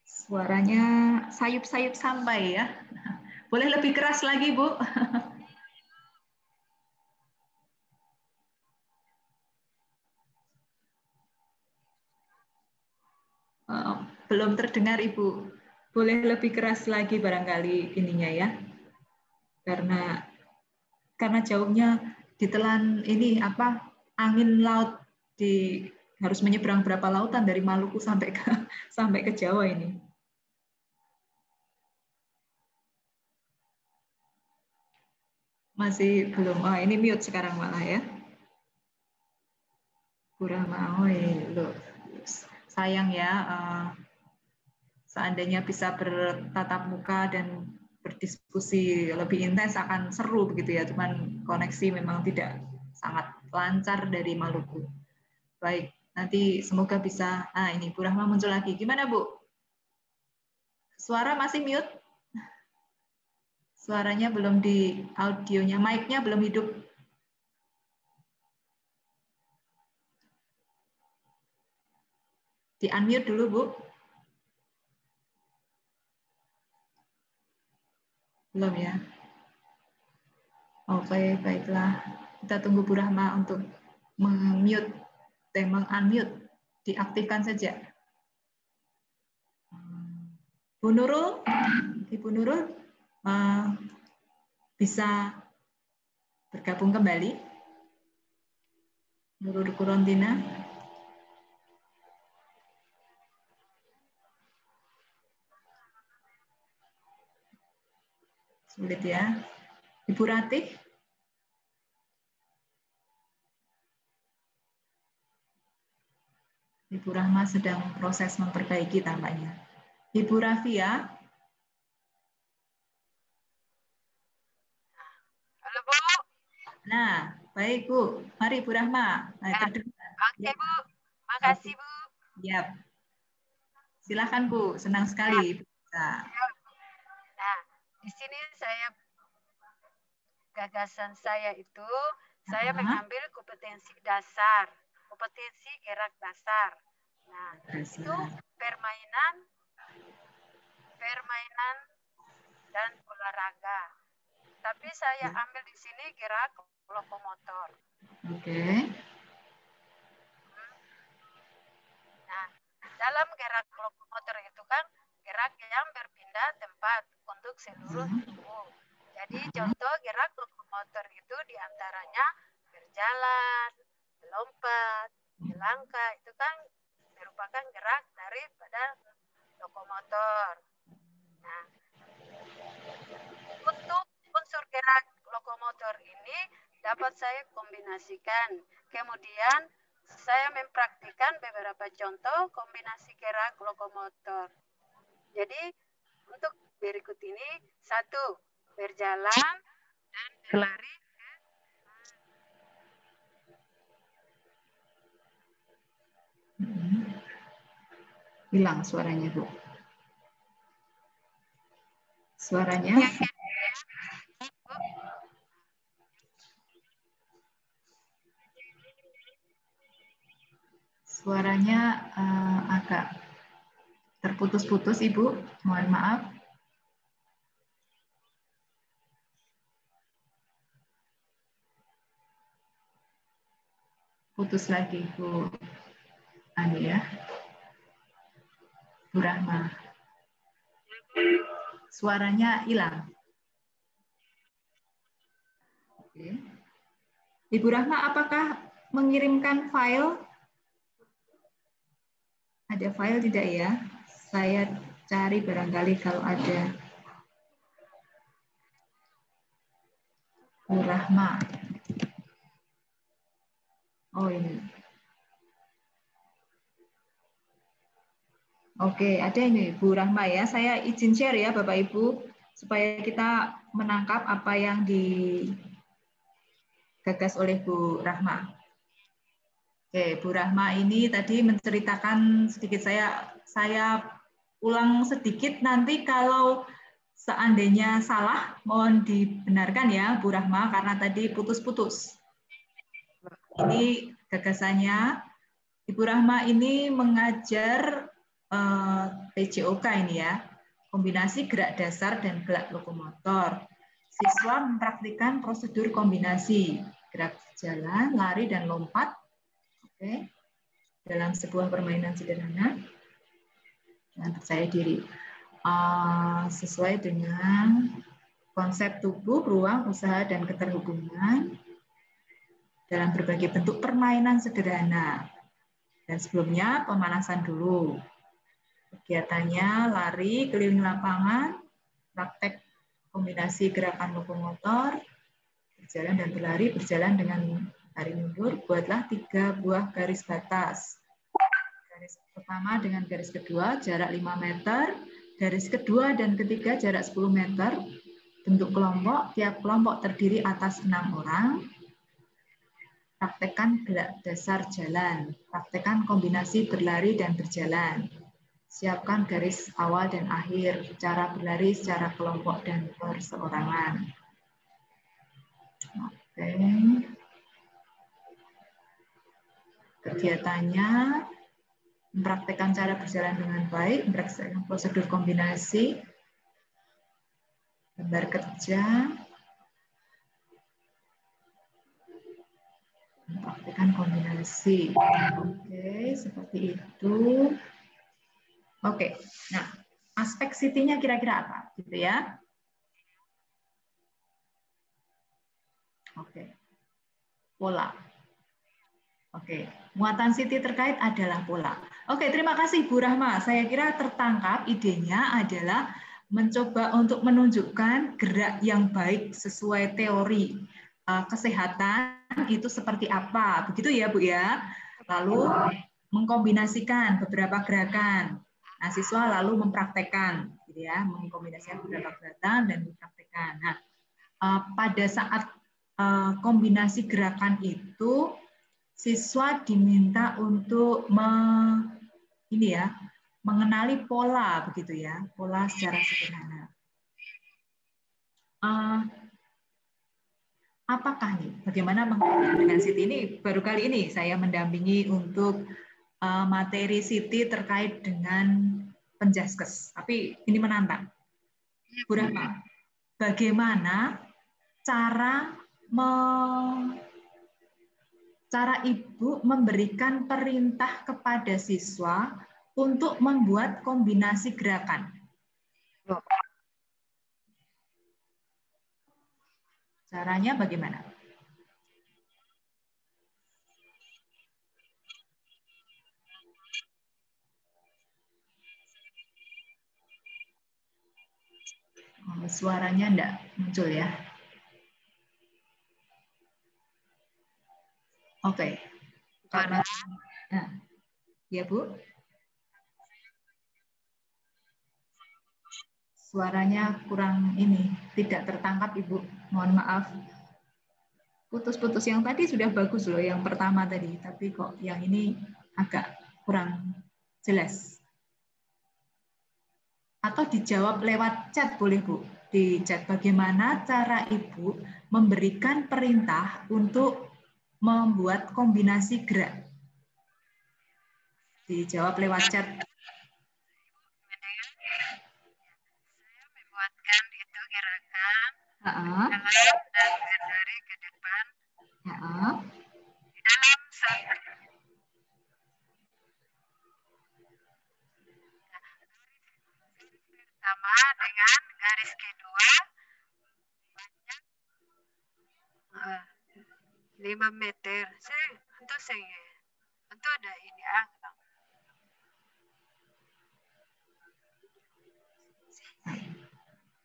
Suaranya sayup-sayup sampai ya. Boleh lebih keras lagi, Bu? Belum terdengar Ibu. Boleh lebih keras lagi barangkali ininya ya. Karena jauhnya ditelan ini angin laut harus menyeberang berapa lautan dari Maluku sampai ke Jawa ini. Masih belum. Ini mute sekarang malah ya. Kurang mau loh. Sayang ya. Seandainya bisa bertatap muka dan berdiskusi lebih intens akan seru begitu ya. Cuman koneksi memang tidak sangat lancar dari Maluku. Baik, nanti semoga bisa. Ini Bu Rahma muncul lagi. Gimana Bu? Suara masih mute? Suaranya belum di audionya, mic-nya belum hidup. Di unmute dulu Bu. Belum ya? Oke, baiklah. Kita tunggu Bu Rahma untuk meng-mute dan meng-unmute. Diaktifkan saja. Bu Nurul, Ibu Nurul, bisa bergabung kembali. Nurul Kurontina. Sulit ya. Ibu Ratih. Ibu Rahma sedang proses memperbaiki tampaknya. Ibu Rafia. Nah, baik Bu. Mari Bu Rahma. Nah, terdengar. Oke Bu, makasih Bu. Yap. Silakan Bu, senang sekali. Nah, di sini gagasan saya itu, saya mengambil kompetensi dasar, kompetensi gerak dasar. Nah, itu permainan dan olahraga. Tapi saya ambil di sini gerak lokomotor. Oke. Nah, dalam gerak lokomotor itu kan gerak yang berpindah tempat untuk seluruh tubuh. Jadi contoh gerak lokomotor itu diantaranya berjalan, melompat, melangkah, itu kan merupakan gerak daripada lokomotor. Nah, untuk unsur gerak lokomotor ini dapat saya kombinasikan. Kemudian saya mempraktikkan beberapa contoh kombinasi gerak lokomotor. Jadi untuk berikut ini, 1, berjalan dan berlari. Hilang suaranya Bu. Suaranya. Suaranya agak terputus-putus Ibu. Mohon maaf. Putus lagi Bu. Ya. Bu Rahma. Suaranya hilang. Oke. Ibu Rahma, apakah mengirimkan file? Ada file tidak ya? Saya cari barangkali kalau ada. Bu Rahma. Oh ini. Oke, ada ini Bu Rahma ya. Saya izin share ya Bapak Ibu supaya kita menangkap apa yang digagas oleh Bu Rahma. Oke, Bu Rahma ini tadi menceritakan sedikit, saya ulang sedikit, nanti kalau seandainya salah mohon dibenarkan ya Bu Rahma karena tadi putus-putus. Ini gagasannya Ibu Rahma ini mengajar PJOK ini ya, kombinasi gerak dasar dan gerak lokomotor. Siswa mempraktikkan prosedur kombinasi gerak jalan, lari, dan lompat. Oke. Dalam sebuah permainan sederhana dengan percaya diri. Sesuai dengan konsep tubuh, ruang, usaha, dan keterhubungan dalam berbagai bentuk permainan sederhana. Dan sebelumnya pemanasan dulu. Kegiatannya lari keliling lapangan, praktek kombinasi gerakan lokomotor, berjalan dan berlari, berjalan dengan lari mundur, buatlah 3 buah garis batas. Garis pertama dengan garis kedua jarak 5 meter, garis kedua dan ketiga jarak 10 meter, bentuk kelompok, tiap kelompok terdiri atas 6 orang, praktekkan gerak dasar jalan, praktekkan kombinasi berlari dan berjalan. Siapkan garis awal dan akhir, cara berlari secara kelompok dan perseorangan. Oke. Kegiatannya, mempraktekkan cara berjalan dengan baik, mempraktekkan prosedur kombinasi, gambar kerja, mempraktekkan kombinasi. Oke, seperti itu. Oke, nah aspek CT-nya kira-kira apa, gitu ya? Oke, pola. Oke, muatan CT terkait adalah pola. Oke, terima kasih Bu Rahma. Saya kira tertangkap idenya adalah mencoba untuk menunjukkan gerak yang baik sesuai teori kesehatan itu seperti apa, begitu ya Bu ya. Lalu mengkombinasikan beberapa gerakan. Nah, siswa lalu mempraktekkan, gitu ya, mengkombinasikan beberapa gerakan dan mempraktekkan. Nah, pada saat kombinasi gerakan itu siswa diminta untuk mengenali pola begitu ya, pola secara sederhana. Apakah nih, bagaimana dengan Siti ini baru kali ini saya mendampingi untuk materi Siti terkait dengan Penjaskes, tapi ini menantang. Bu Rahma, bagaimana cara Ibu memberikan perintah kepada siswa untuk membuat kombinasi gerakan? Caranya bagaimana? Suaranya enggak muncul ya. Oke. Nah, ya Bu. Suaranya kurang tidak tertangkap Ibu. Mohon maaf. Putus-putus, yang tadi sudah bagus loh, yang pertama tadi, tapi kok yang ini agak kurang jelas. Atau dijawab lewat chat boleh Bu. Di chat bagaimana cara Ibu memberikan perintah untuk membuat kombinasi gerak. Dijawab lewat chat. Saya membuatkan itu gerakan dan dari ke depan dalam satu. Sama dengan garis kedua banyak 5 meter. Untuk ada ini angka.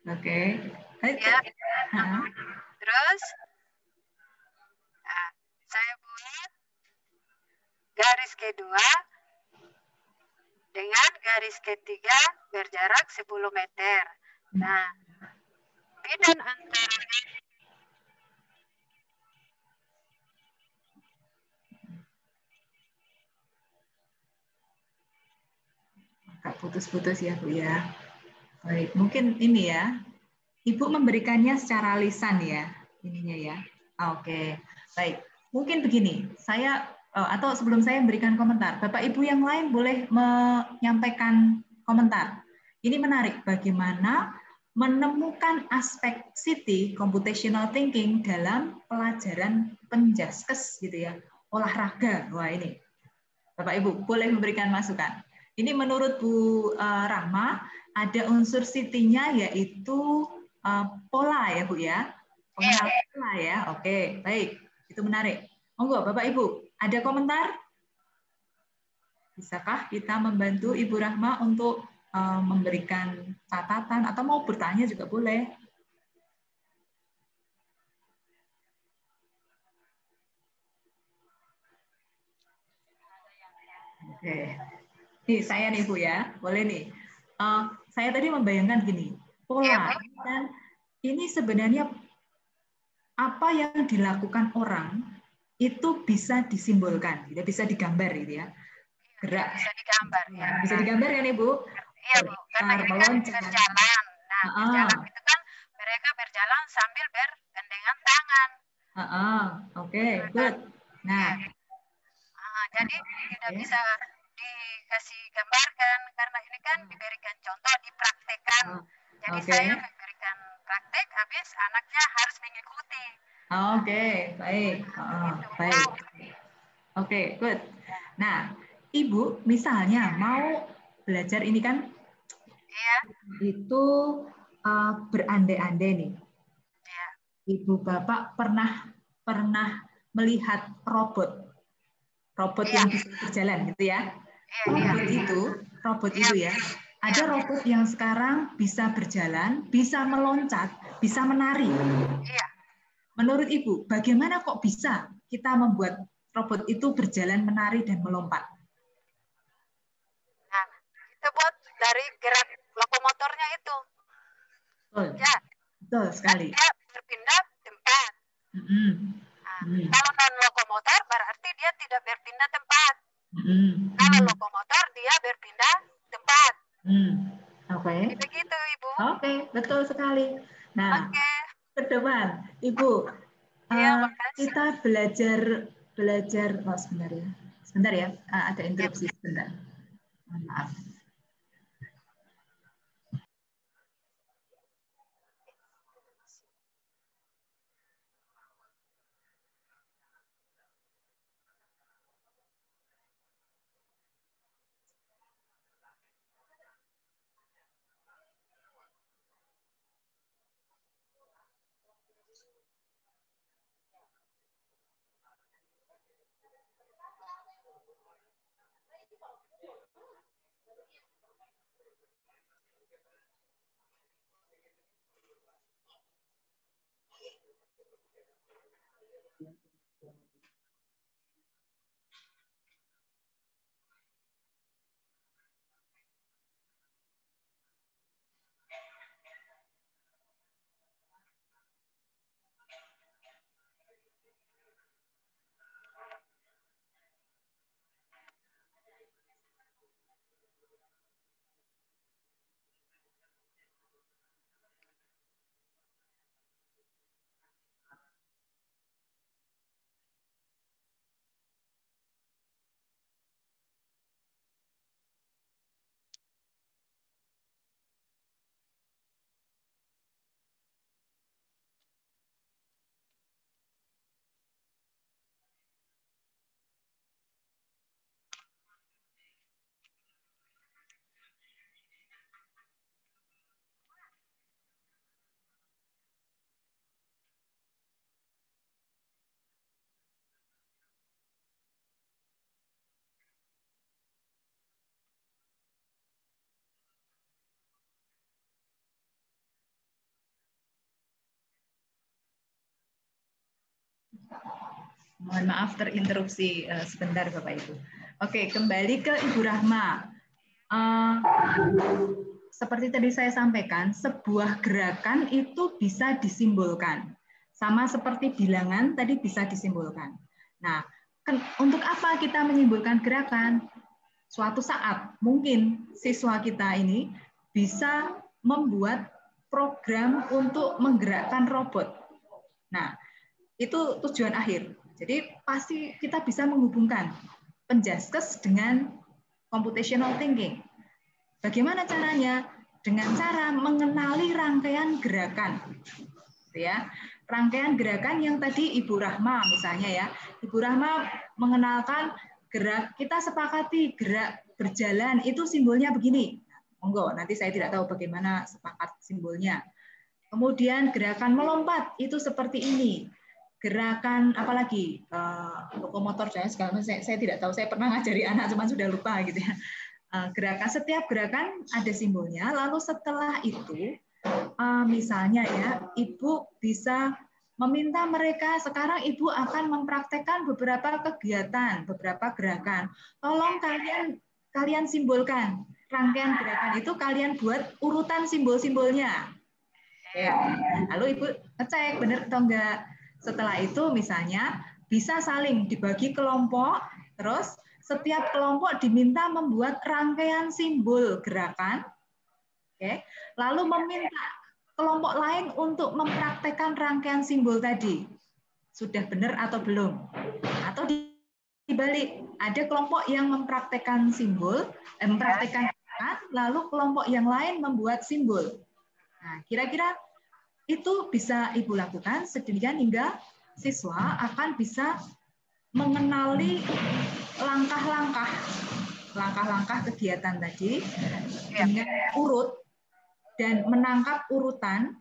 Oke. Ya. Terus saya buat garis kedua dengan garis ketiga berjarak 10 meter. Nah, bidan antara putus-putus ya Bu ya. Baik, mungkin ini ya. Ibu memberikannya secara lisan ya, ininya ya. Oke, baik. Mungkin begini, saya atau sebelum saya memberikan komentar, Bapak Ibu yang lain boleh menyampaikan komentar. Ini menarik, bagaimana menemukan aspek Siti computational thinking dalam pelajaran Penjaskes gitu ya, olahraga. Wah ini, Bapak Ibu boleh memberikan masukan. Ini menurut Bu Rahma ada unsur Siti-nya yaitu pola ya Bu ya, pengenalan pola ya. Oke, baik, itu menarik. Monggo Bapak Ibu, ada komentar? Bisakah kita membantu Ibu Rahma untuk memberikan catatan atau mau bertanya juga boleh. Oke, nih saya nih Bu ya, boleh nih. Saya tadi membayangkan gini, pola dan ini sebenarnya apa yang dilakukan orang itu bisa disimbolkan, bisa digambar gitu ya. Gerak. Bisa digambar ya. Bisa digambar kan Ibu? Iya Bu, karena ini kan berjalan. Nah, berjalan itu kan mereka berjalan sambil bergandengan tangan. Oke, good. Nah, jadi tidak bisa dikasih gambarkan karena ini kan diberikan contoh, dipraktekkan. Jadi saya memberikan praktek, habis anaknya harus mengikuti. Oke, baik. Baik. Oke, good. Nah, Ibu misalnya mau belajar ini kan, itu berandai-andai nih. Ibu Bapak pernah melihat robot yang bisa berjalan gitu ya. Robot itu ya. Ada robot yang sekarang bisa berjalan, bisa meloncat, bisa menari. Menurut Ibu, bagaimana kok bisa kita membuat robot itu berjalan, menari, dan melompat? Nah, kita buat dari gerak lokomotornya itu. Betul. Ya, betul sekali. Dia berpindah tempat. Kalau non lokomotor berarti dia tidak berpindah tempat. Kalau lokomotor dia berpindah tempat. Oke. Jadi begitu, Ibu. Oke, betul sekali. Nah, ke depan, Ibu, kita belajar sebentar ya, ada interupsi sebentar. Maaf. Mohon maaf terinterupsi sebentar Bapak Ibu. Oke, kembali ke Ibu Rahma. Seperti tadi saya sampaikan, sebuah gerakan itu bisa disimbolkan. Sama seperti bilangan tadi bisa disimbolkan. Nah, untuk apa kita menyimpulkan gerakan? Suatu saat mungkin siswa kita ini bisa membuat program untuk menggerakkan robot. Nah, itu tujuan akhir. Jadi pasti kita bisa menghubungkan penjaskes dengan computational thinking. Bagaimana caranya? Dengan cara mengenali rangkaian gerakan. Ya, rangkaian gerakan yang tadi Ibu Rahma misalnya ya. Ibu Rahma mengenalkan gerak, kita sepakati gerak berjalan itu simbolnya begini. Monggo, nanti saya tidak tahu bagaimana sepakat simbolnya. Kemudian gerakan melompat itu seperti ini. Gerakan apalagi lokomotor saya tidak tahu, saya pernah ngajari anak cuma sudah lupa gitu ya. Gerakan, setiap gerakan ada simbolnya. Lalu setelah itu misalnya ya, Ibu bisa meminta mereka, sekarang Ibu akan mempraktekkan beberapa kegiatan, beberapa gerakan. Tolong kalian simbolkan rangkaian gerakan itu, kalian buat urutan simbol-simbolnya. Ya. Lalu Ibu ngecek benar atau enggak. Setelah itu misalnya bisa saling dibagi kelompok, terus setiap kelompok diminta membuat rangkaian simbol gerakan. Oke. Lalu meminta kelompok lain untuk mempraktekkan rangkaian simbol tadi. Sudah benar atau belum? Atau dibalik, ada kelompok yang mempraktekkan simbol, mempraktekkan gerakan, lalu kelompok yang lain membuat simbol. Nah, kira-kira itu bisa Ibu lakukan sedemikian hingga siswa akan bisa mengenali langkah-langkah kegiatan tadi dengan urut dan menangkap urutan.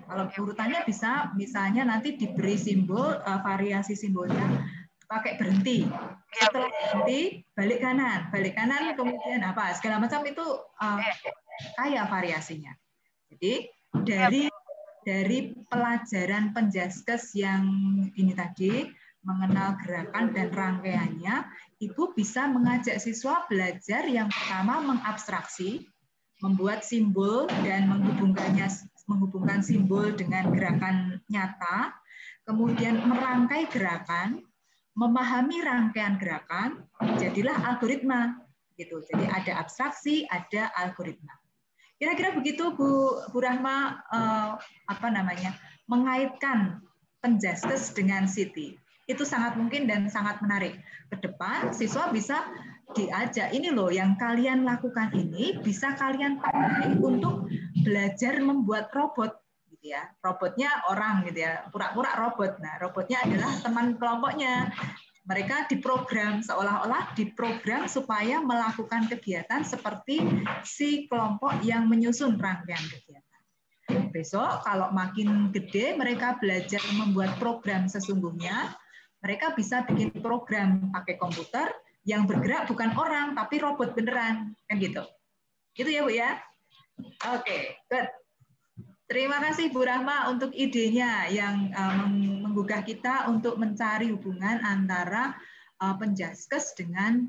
Kalau urutannya bisa misalnya nanti diberi simbol, variasi simbolnya pakai berhenti. Setelah berhenti balik kanan kemudian apa segala macam itu kaya variasinya. Jadi dari pelajaran penjaskes yang ini tadi, mengenal gerakan dan rangkaiannya, Ibu bisa mengajak siswa belajar yang pertama mengabstraksi, membuat simbol dan menghubungkan simbol dengan gerakan nyata. kemudian merangkai gerakan, memahami rangkaian gerakan, jadilah algoritma. Gitu. Jadi ada abstraksi, ada algoritma. Kira-kira begitu Bu Rahma, mengaitkan Penjaskes dengan Siti. Itu sangat mungkin dan sangat menarik. Ke depan siswa bisa diajak, ini loh yang kalian lakukan ini bisa kalian pakai untuk belajar membuat robot. Gitu ya. Robotnya orang gitu ya, pura-pura robot. Nah, robotnya adalah teman kelompoknya. Mereka diprogram, seolah-olah diprogram supaya melakukan kegiatan seperti si kelompok yang menyusun rangkaian kegiatan. Besok kalau makin gede mereka belajar membuat program sesungguhnya, mereka bisa bikin program pakai komputer yang bergerak bukan orang tapi robot beneran, kan gitu. Gitu ya Bu ya. Oke, good. Terima kasih Bu Rahma untuk idenya yang menggugah kita untuk mencari hubungan antara Penjaskes dengan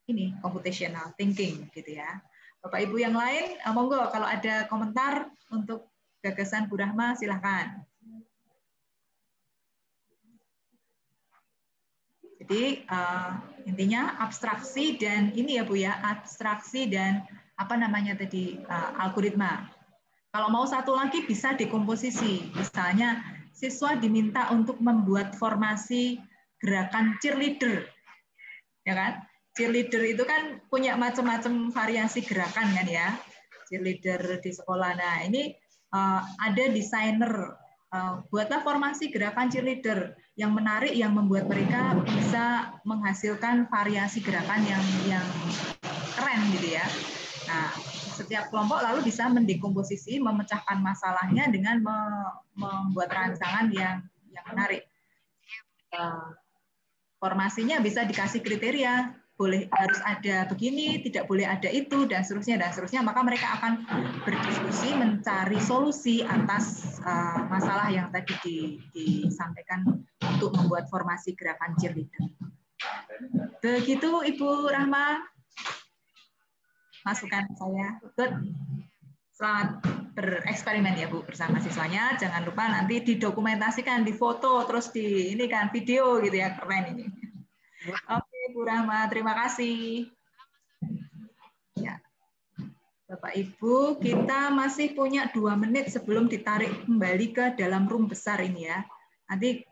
ini computational thinking gitu ya. Bapak Ibu yang lain, monggo kalau ada komentar untuk gagasan Bu Rahma silahkan. Jadi intinya abstraksi dan ini ya Bu ya, abstraksi dan apa namanya tadi algoritma. Kalau mau satu lagi bisa dekomposisi. Misalnya siswa diminta untuk membuat formasi gerakan cheerleader. Ya kan? Cheerleader itu kan punya macam-macam variasi gerakan kan ya. Cheerleader di sekolah. Nah, ini ada desainer buatlah formasi gerakan cheerleader yang menarik yang membuat mereka bisa menghasilkan variasi gerakan yang keren gitu ya. Nah, setiap kelompok lalu bisa mendekomposisi, memecahkan masalahnya dengan membuat rancangan yang menarik. Formasinya bisa dikasih kriteria, boleh harus ada begini, tidak boleh ada itu, dan seterusnya dan seterusnya. Maka mereka akan berdiskusi mencari solusi atas masalah yang tadi disampaikan untuk membuat formasi gerakan cheerleader. Begitu Ibu Rahma. Masukan saya. Good. Selamat bereksperimen ya Bu bersama siswanya. Jangan lupa nanti didokumentasikan, difoto, terus di ini kan video gitu ya, keren ini. Oke Bu Rahma, terima kasih. Ya. Bapak Ibu, kita masih punya 2 menit sebelum ditarik kembali ke dalam room besar ini ya. Nanti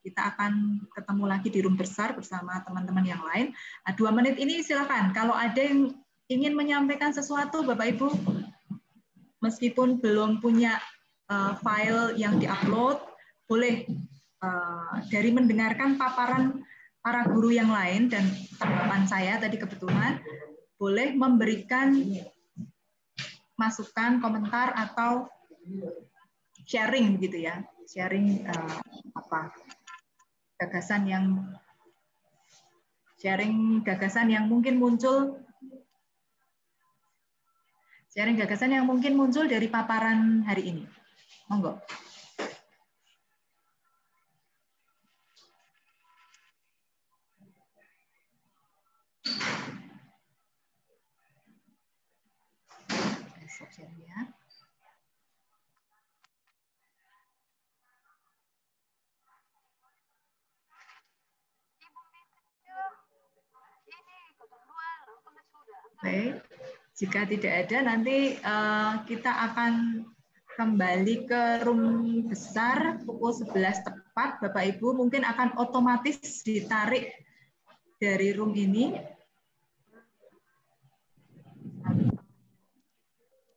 kita akan ketemu lagi di room besar bersama teman-teman yang lain. Nah, 2 menit ini silakan. Kalau ada yang ingin menyampaikan sesuatu, Bapak Ibu, meskipun belum punya file yang diupload, boleh dari mendengarkan paparan para guru yang lain dan tanggapan saya tadi kebetulan, boleh memberikan masukan, komentar atau sharing gitu ya, sharing gagasan yang mungkin muncul. Sharing gagasan yang mungkin muncul dari paparan hari ini. Monggo. Ya. Baik. Jika tidak ada, nanti kita akan kembali ke room besar pukul 11 tepat. Bapak Ibu mungkin akan otomatis ditarik dari room ini.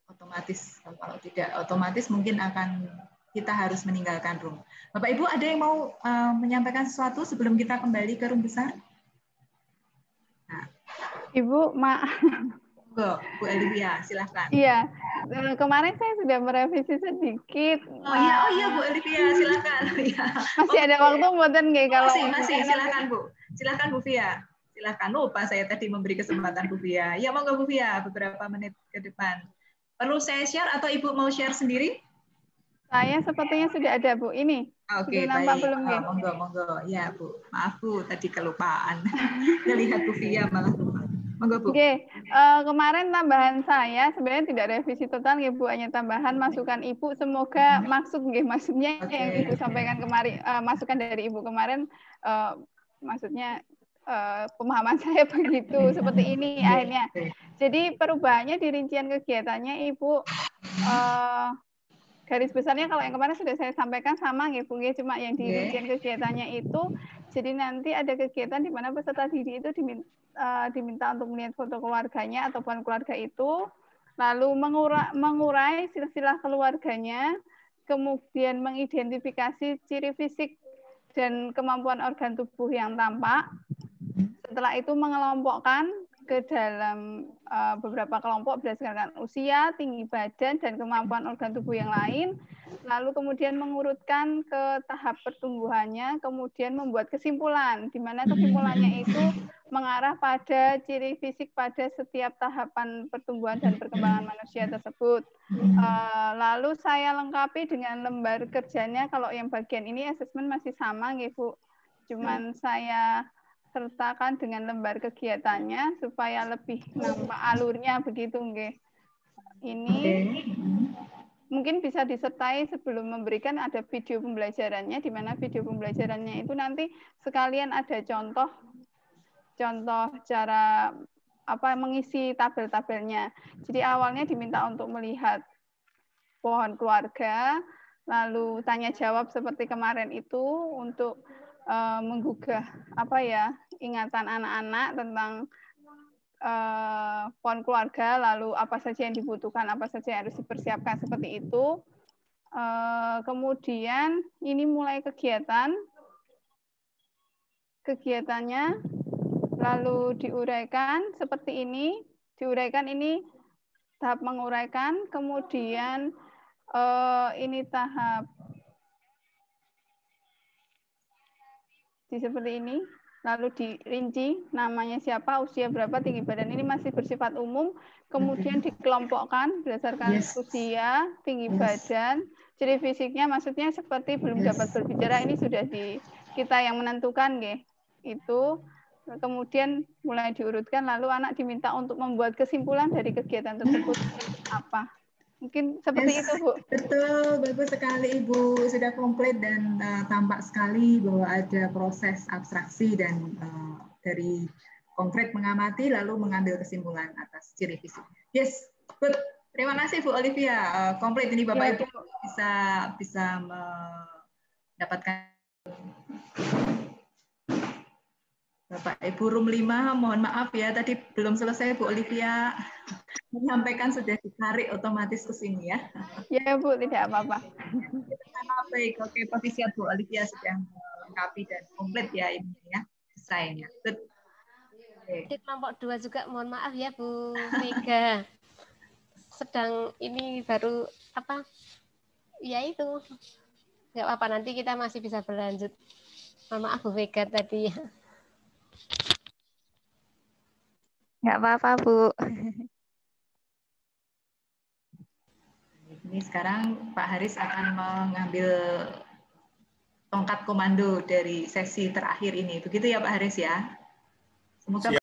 Otomatis, kalau tidak otomatis mungkin akan kita harus meninggalkan room. Bapak Ibu ada yang mau menyampaikan sesuatu sebelum kita kembali ke room besar? Nah. Ibu, Bu Elvia, silahkan. Iya, kemarin saya sudah merevisi sedikit. Oh iya Bu Elvia, silahkan. Masih ada waktu buatan nggak kalau? Masih, silahkan Bu. Silahkan Bu Via. Silahkan, lupa saya tadi memberi kesempatan Bu Via. Ya monggo Bu Via, beberapa menit ke depan. Perlu saya share atau Ibu mau share sendiri? Saya sepertinya sudah ada Bu. Ini. Oke, baik. Belum, monggo. Ya Bu, maaf Bu, tadi kelupaan. Lihat Bu Via malah lupa. Monggo Bu. Oke, kemarin tambahan saya sebenarnya tidak revisi total ya Bu, hanya tambahan masukan Ibu. Semoga maksudnya yang Ibu sampaikan kemarin, masukan dari Ibu kemarin, maksudnya pemahaman saya begitu seperti ini akhirnya. Jadi perubahannya di rincian kegiatannya Ibu, garis besarnya kalau yang kemarin sudah saya sampaikan sama ya Bu, cuma yang di rincian kegiatannya itu, jadi nanti ada kegiatan di mana peserta didik itu diminta untuk melihat foto keluarganya ataupun keluarga itu, lalu mengurai silsilah keluarganya, kemudian mengidentifikasi ciri fisik dan kemampuan organ tubuh yang tampak. Setelah itu mengelompokkan ke dalam beberapa kelompok berdasarkan usia, tinggi badan, dan kemampuan organ tubuh yang lain. Lalu kemudian mengurutkan ke tahap pertumbuhannya, kemudian membuat kesimpulan, di mana kesimpulannya itu mengarah pada ciri fisik pada setiap tahapan pertumbuhan dan perkembangan manusia tersebut. Lalu saya lengkapi dengan lembar kerjanya, kalau yang bagian ini asesmen masih sama, Bu. Cuman saya sertakan dengan lembar kegiatannya supaya lebih nampak alurnya begitu, nggih. Ini mungkin bisa disertai sebelum memberikan ada video pembelajarannya, di mana video pembelajarannya itu nanti sekalian ada contoh cara mengisi tabel-tabelnya. Jadi awalnya diminta untuk melihat pohon keluarga, lalu tanya jawab seperti kemarin itu untuk menggugah ingatan anak-anak tentang pohon keluarga, lalu apa saja yang dibutuhkan, apa saja yang harus dipersiapkan seperti itu. Kemudian ini mulai kegiatannya, lalu diuraikan seperti ini, tahap menguraikan, kemudian ini tahap seperti ini. Lalu dirinci namanya siapa, usia berapa, tinggi badan, ini masih bersifat umum, kemudian dikelompokkan berdasarkan usia, tinggi badan, ciri fisiknya maksudnya seperti belum dapat berbicara, ini sudah kita yang menentukan, itu. Kemudian mulai diurutkan, lalu anak diminta untuk membuat kesimpulan dari kegiatan tersebut apa. Mungkin seperti itu, Bu. Betul, bagus sekali Ibu. Sudah komplit dan tampak sekali bahwa ada proses abstraksi dan dari konkret mengamati lalu mengambil kesimpulan atas ciri fisik. Yes, good. Terima kasih Bu Olivia. Komplit ini Bapak Ibu bisa mendapatkan. Bapak Ibu room 5, mohon maaf ya, tadi belum selesai Bu Olivia menyampaikan, sudah ditarik otomatis ke sini ya. Ya Bu, tidak apa-apa. Baik, oke, posisi Bu Olivia sudah lengkapi dan komplit ya ini ya desainnya. Di kelompok 2 juga mohon maaf ya Bu Mega. Sedang ini baru ya itu. Nggak apa-apa, nanti kita masih bisa berlanjut. Mohon maaf Bu Mega tadi. Nggak apa-apa, Bu. Ini sekarang Pak Haris akan mengambil tongkat komando dari sesi terakhir ini. Begitu ya Pak Haris ya? Semoga